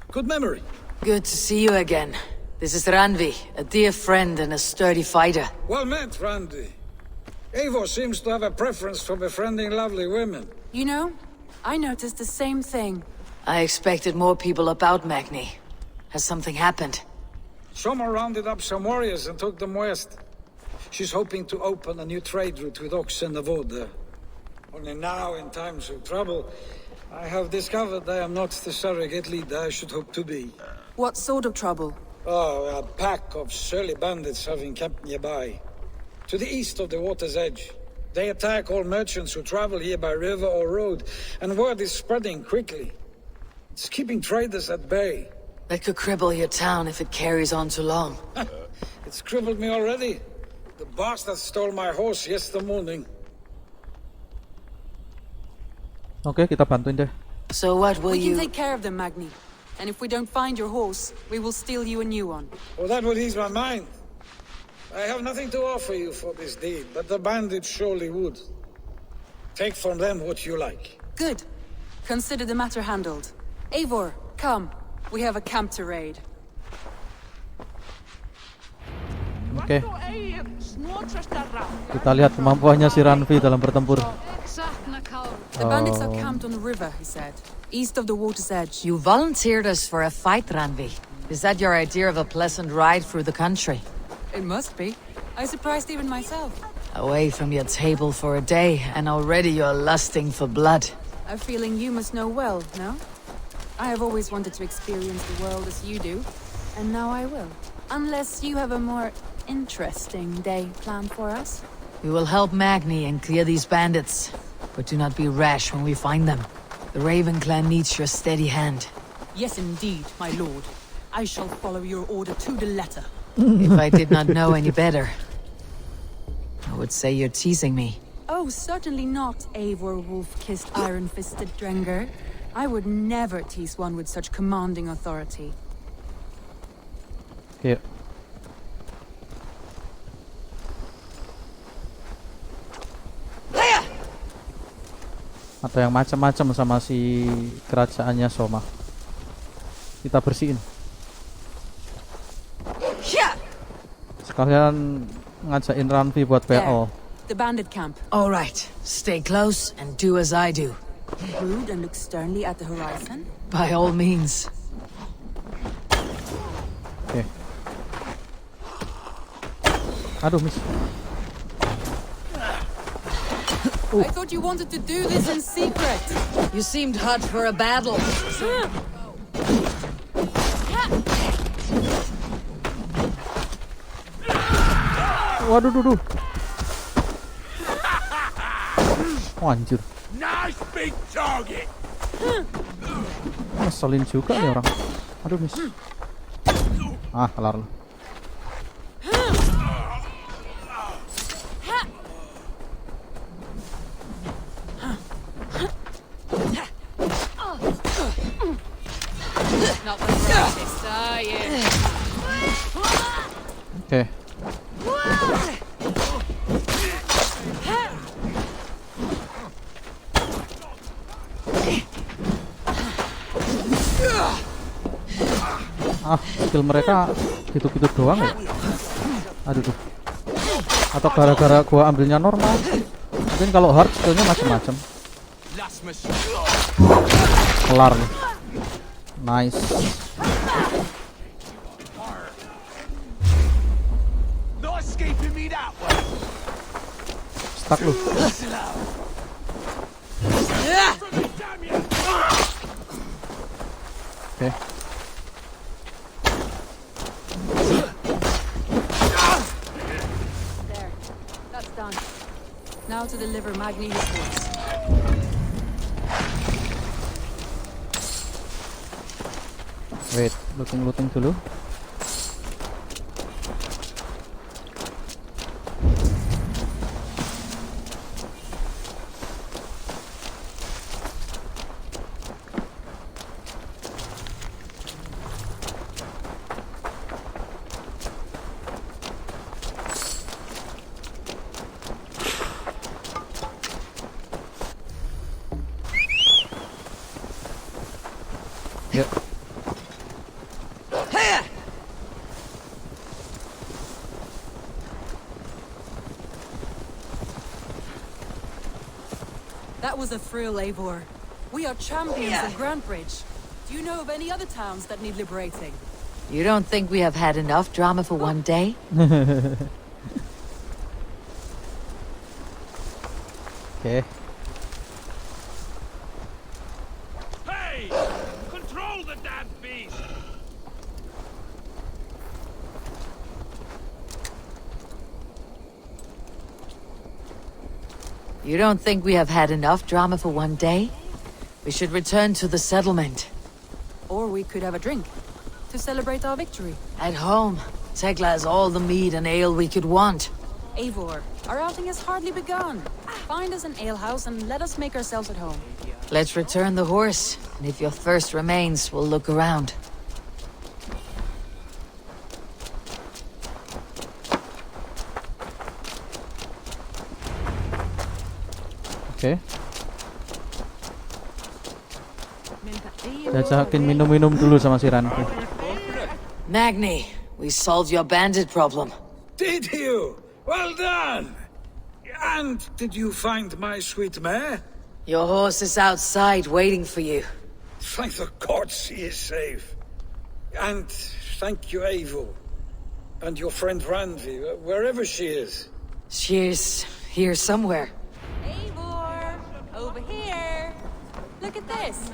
good memory. Good to see you again. This is Ranvi, a dear friend and a sturdy fighter. Well met, Randy. Eivor seems to have a preference for befriending lovely women. You know, I noticed the same thing. I expected more people about Magni. Has something happened? Soma rounded up some warriors and took them west. She's hoping to open a new trade route with Ox and Avoda. Only now, in times of trouble, I have discovered I am not the surrogate leader I should hope to be. What sort of trouble? Oh, a pack of surly bandits have encamped nearby. To the east of the water's edge. They attack all merchants who travel here by river or road, and word is spreading quickly. It's keeping traders at bay. That could cripple your town if it carries on too long. It's crippled me already. The bastard stole my horse yesterday morning. Oke, kita bantuin deh. So what will We you... can take care of them, Magni. And if we don't find your horse, we will steal you a new one. Oh, that would ease my mind. I have nothing to offer you for this deed, but the bandits surely would. Take from them what you like. Good. Consider the matter handled. Eivor, come. We have a camp to raid. Oke. Kita lihat kemampuannya si Ranvi dalam bertempur. The bandits are camped on the river, he said. East of the water's edge. You volunteered us for a fight, Ranvi. Is that your idea of a pleasant ride through the country? It must be. I surprised even myself. Away from your table for a day, and already you're lusting for blood. A feeling you must know well, no? I have always wanted to experience the world as you do, and now I will. Unless you have a more interesting day planned for us. We will help Magni and clear these bandits, but do not be rash when we find them. The Raven clan needs your steady hand. Yes, indeed, my lord. I shall follow your order to the letter. If I did not know any better, I would say you're teasing me. Oh, certainly not, Eivor wolf-kissed iron-fisted Drenger. I would never tease one with such commanding authority. Yuk. Ada yang macam-macam sama si kerajaannya Soma. Kita bersihin. Sekalian ngajakin Ranvi buat PO. The bandit camp. All right, stay close and do as I do. Rude and look sternly at the horizon? By all means. Oke. Aduh, miss. I thought you wanted to do this in secret. You seemed hot for a battle. Waduh, duh. Oh, anjir. Nice big target. Ngeselin juga nih orang. Aduh, miss. Ah, kelar lu. Not the brightest, are you? Oke. Ah, skill mereka gitu-gitu doang ya. Aduh tuh. Atau gara-gara gua ambilnya normal. Mungkin kalau hard skillnya macam-macam. Kelar nih. Nice. Stuck lu. Oke. There. That's done. Now to deliver Magni his horse. Wait, looting dulu. Yuk. That was a thrill, Eivor. We are champions of Grantbridge. Do you know of any other towns that need liberating? You don't think we have had enough drama for one day? Okay. Hey! Control the damn beast! You don't think we have had enough drama for one day? We should return to the settlement. Or we could have a drink to celebrate our victory. At home, Tekla has all the mead and ale we could want. Eivor, our outing has hardly begun. Find us an alehouse and let us make ourselves at home. Let's return the horse, and if your thirst remains, we'll look around. Oke. Jajakin minum-minum dulu sama si Ranvi. Magni, we solved your bandit problem. Did you? Well done! And did you find my sweet mare? Your horse is outside waiting for you. Thank the gods she is safe. And thank you, Eivor. And your friend Ranvi, wherever she is. She's here somewhere. Eivor! Over here! Look at this!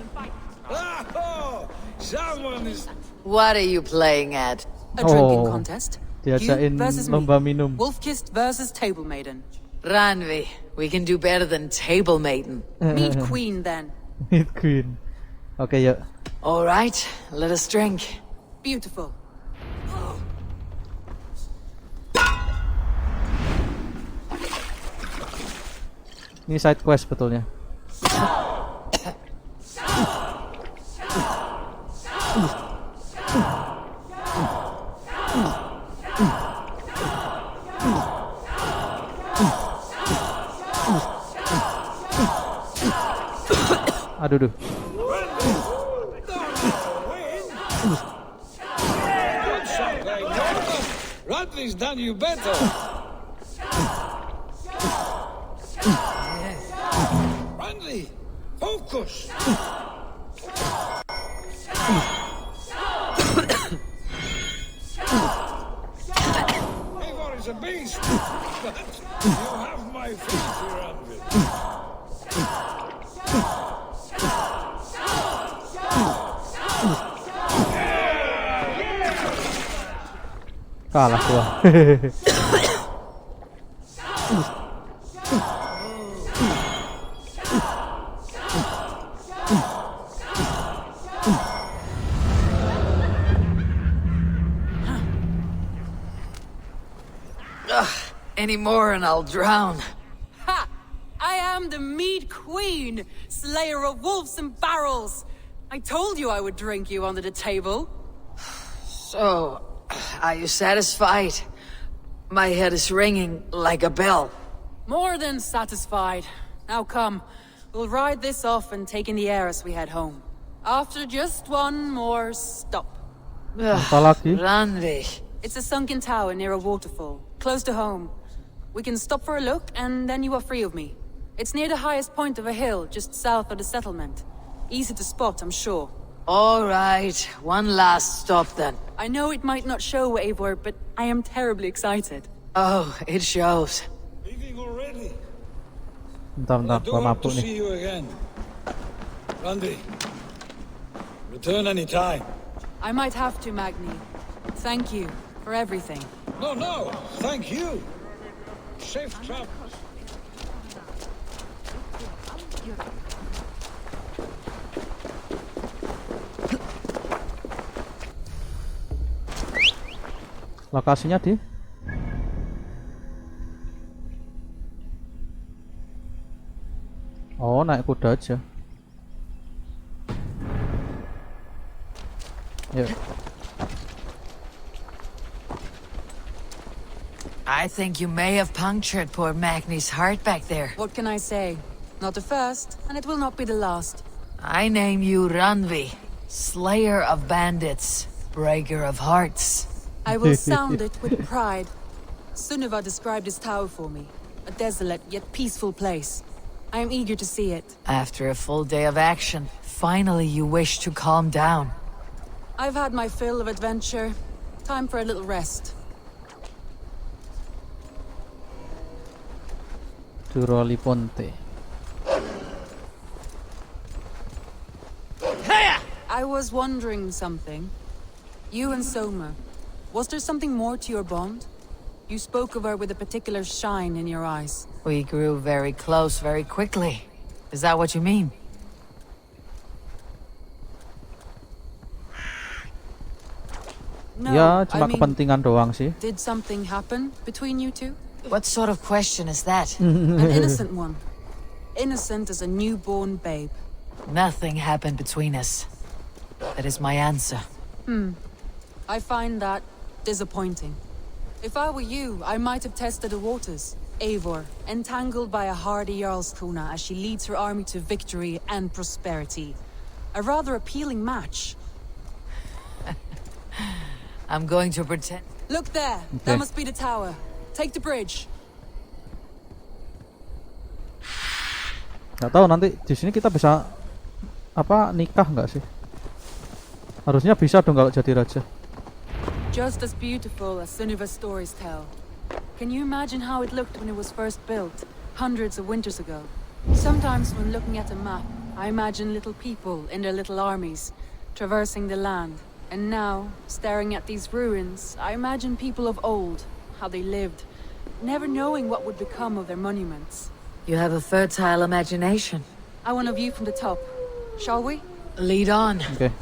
Oh, someone is... What are you playing at? A drinking Oh, contest. diajakin You versus me. lomba minum. Wolf-kissed versus table maiden. Ranvi, we can do better than table maiden. Meet Queen then. Meet Queen. Oke, yuk. All right, let us drink. Beautiful. Ini side quest betulnya. Aduh, duh. Radley's done you better. Radley, focus. Eivor is a beast, but you have my faith, Radley. Kalah gua. Any more and I'll drown. Ha! I am the Mead Queen, slayer of wolves and barrels. I told you I would drink you under the table. So, are you satisfied? My head is ringing like a bell. More than satisfied. Now come, we'll ride this off and take in the air as we head home. After just one more stop. Apa lagi? Ranvi. It's a sunken tower near a waterfall, close to home. We can stop for a look, and then you are free of me. It's near the highest point of a hill, just south of the settlement. Easy to spot, I'm sure. All right, one last stop then. I know it might not show, Eivor, but I am terribly excited. Oh, it shows. Leaving already? Bentar, I gua do hope mabuk to see nih. you again. Randy, return any time. I might have to, Magni. Thank you for everything. No, thank you. Safe travels. Lokasinya di Oh, naik kuda aja. Yuk. I think you may have punctured poor Magni's heart back there. What can I say? Not the first, and it will not be the last. I name you Ranvi, slayer of bandits, breaker of hearts. I will sound it with pride. Sunniva described this tower for me. A desolate yet peaceful place. I am eager to see it. After a full day of action, finally you wish to calm down. I've had my fill of adventure. Time for a little rest. Duroli Ponte. I was wondering something. You and Soma, was there something more to your bond? You spoke of her with a particular shine in your eyes. We grew very close very quickly. Is that what you mean? No, Ya, cuma I mean, kepentingan doang sih. did something happen between you two? What sort of question is that? An innocent one. Innocent as a newborn babe. Nothing happened between us. That is my answer. I find that disappointing. If I were you, I might have tested the waters. Eivor, entangled by a hardy Jarlskona as she leads her army to victory and prosperity. A rather appealing match. I'm going to pretend. Look there! Okay. That must be the tower. Take the bridge. Gak tahu nanti di sini kita bisa apa nikah nggak sih? Harusnya bisa dong kalau jadi raja. Just as beautiful as Sunniva's stories tell. Can you imagine how it looked when it was first built, hundreds of winters ago? Sometimes when looking at a map, I imagine little people in their little armies, traversing the land. And now, staring at these ruins, I imagine people of old, how they lived, never knowing what would become of their monuments. You have a fertile imagination. I want a view from the top. Shall we? Lead on. Okay.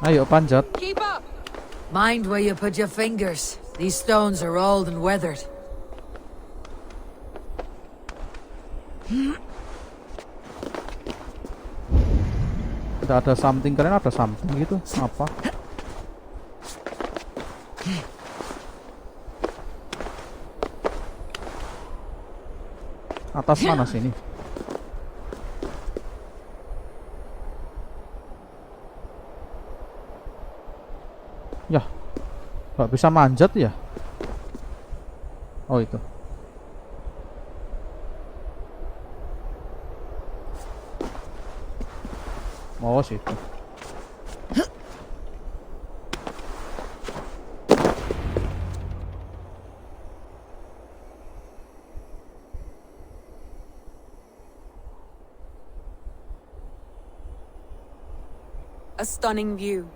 Ayo panjat. Keep up! Mind where you put your fingers. These stones are old and weathered. Ada something, keren ada something gitu. Apa? Atas mana sini? Ya, nggak bisa manjat ya? Oh itu. Oh situ. A stunning view.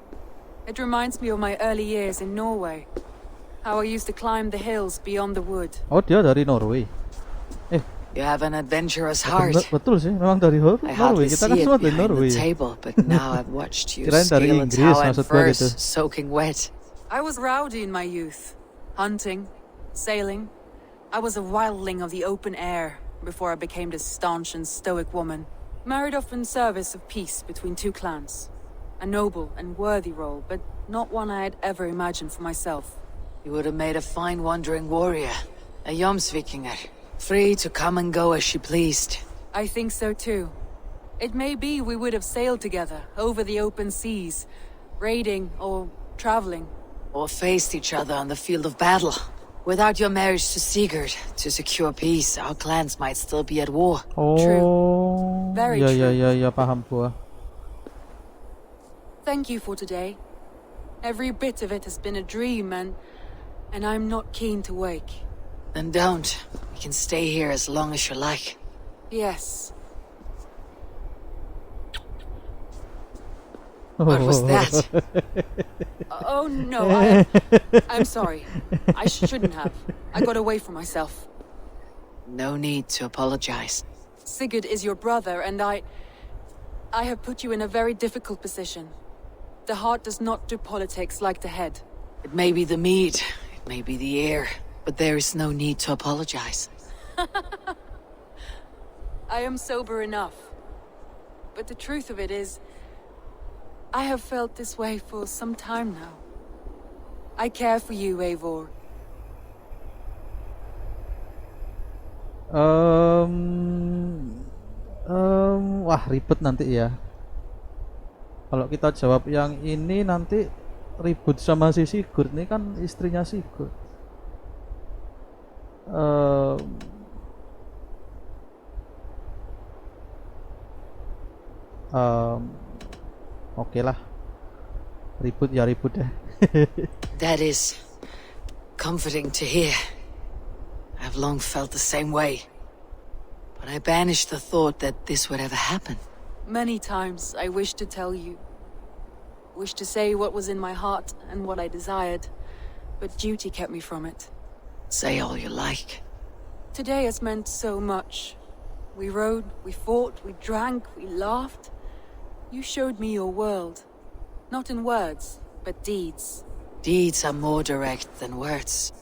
It reminds me of my early years in Norway. How I used to climb the hills beyond the wood. Oh dia dari Norway. You have an adventurous heart. Betul sih, memang dari I Norway. hardly Kita kan see it semua dari behind Norway. the table, but now I've watched you Kirain dari scale a Inggris, tower and maksud gua gitu. first soaking wet. I was rowdy in my youth. Hunting, sailing. I was a wildling of the open air before I became this staunch and stoic woman. Married off in service of peace between two clans. A noble and worthy role, but not one I had ever imagined for myself. You would have made a fine wandering warrior. A Jomsvikinger. Free to come and go as she pleased. I think so too. It may be we would have sailed together over the open seas, raiding or traveling. Or faced each other on the field of battle. Without your marriage to Sigurd, to secure peace, our clans might still be at war. Oh, True. Very ya, true. ya, paham gua. Thank you for today. Every bit of it has been a dream, and I'm not keen to wake. Then don't. We can stay here as long as you like. Yes. What was that? Oh no, I'm sorry. I shouldn't have. I got away from myself. No need to apologize. Sigurd is your brother, and I have put you in a very difficult position. The heart does not do politics like the head. It may be the mead, it may be the air, but there is no need to apologize. I am sober enough. But the truth of it is, I have felt this way for some time now. I care for you, Eivor. Wah ribet nanti ya. Kalau kita jawab yang ini nanti ribut sama si Sigurd. Ini kan istrinya Sigurd. Oke lah, ribut ya ribut deh. That is comforting to hear. I've long felt the same way, but I banished the thought that this would ever happen. Many times I wished to tell you. Wished to say what was in my heart and what I desired, but duty kept me from it. Say all you like. Today has meant so much. We rode, we fought, we drank, we laughed. You showed me your world. Not in words, but deeds. Deeds are more direct than words.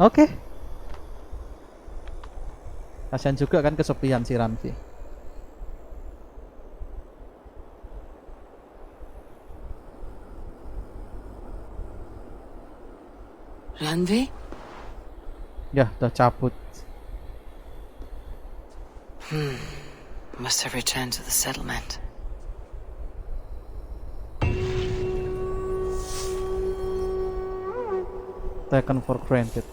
Oke. Kasian juga kan kesepian si Ramsey. Ranvi? Ya, udah cabut. Must have returned to the settlement. Taken for granted.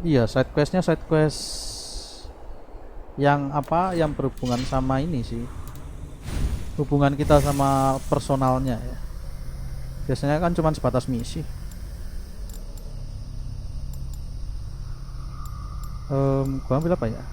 Iya, side questnya side quest yang apa, yang berhubungan sama ini sih, hubungan kita sama personalnya ya. Biasanya kan cuma sebatas misi. Gua ambil apa ya?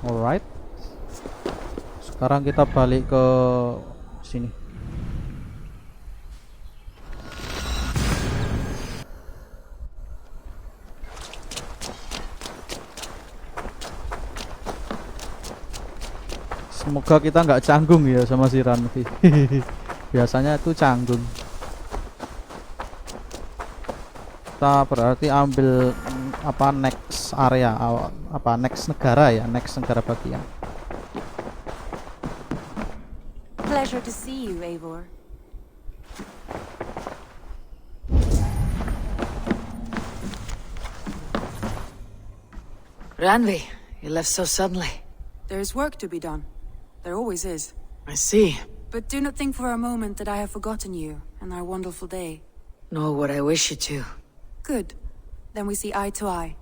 Alright, sekarang kita balik ke sini. Semoga kita nggak canggung ya sama si Ranvi. Biasanya itu canggung. Kita berarti ambil apa, next area, apa, next negara ya, next negara bagian. Pleasure to see you, Eivor. Ranvi, you left so suddenly. There's work to be done. There always is. I see. But do not think for a moment that I have forgotten you and our wonderful day. Nor would I wish you to. Good. Then we see eye to eye.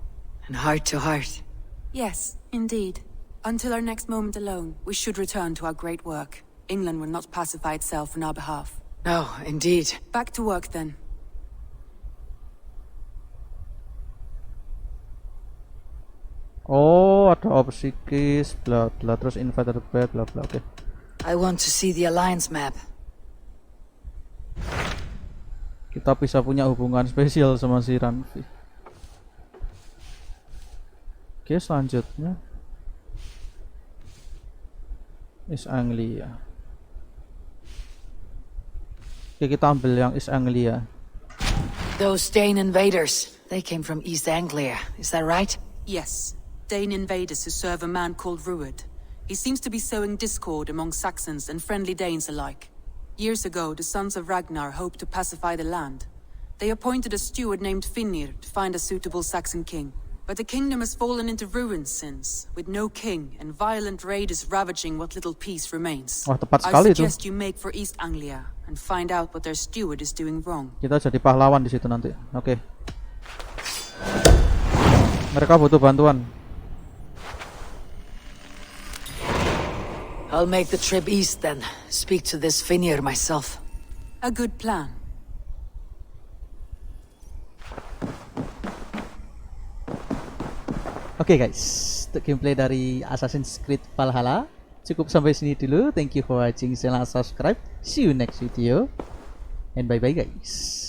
And heart to heart. Yes, indeed. Until our next moment alone, we should return to our great work. England will not pacify itself on our behalf. No, indeed. Back to work then. Oh, ada opsi keys, bla bla, terus invite the bed, bla bla. Oke. I want to see the Alliance map. Kita bisa punya hubungan spesial sama si Ranvi. Oke, selanjutnya East Anglia. Oke, kita ambil yang East Anglia. Those Dane invaders, they came from East Anglia, is that right? Yes. Dane invaders who serve a man called Ruud. He seems to be sowing discord among Saxons and friendly Danes alike. Years ago, the sons of Ragnar hoped to pacify the land. They appointed a steward named Finnir to find a suitable Saxon king. But the kingdom has fallen into ruins since, with no king and violent raiders ravaging what little peace remains. Wah, tepat I sekali itu. suggest you make for East Anglia and find out what their steward is doing wrong. Kita jadi pahlawan di situ nanti. Oke. Mereka butuh bantuan. I'll make the trip east then. Speak to this Finnir myself. A good plan. Oke guys, untuk gameplay dari Assassin's Creed Valhalla cukup sampai sini dulu. Thank you for watching. Jangan lupa subscribe. See you next video. And bye bye guys.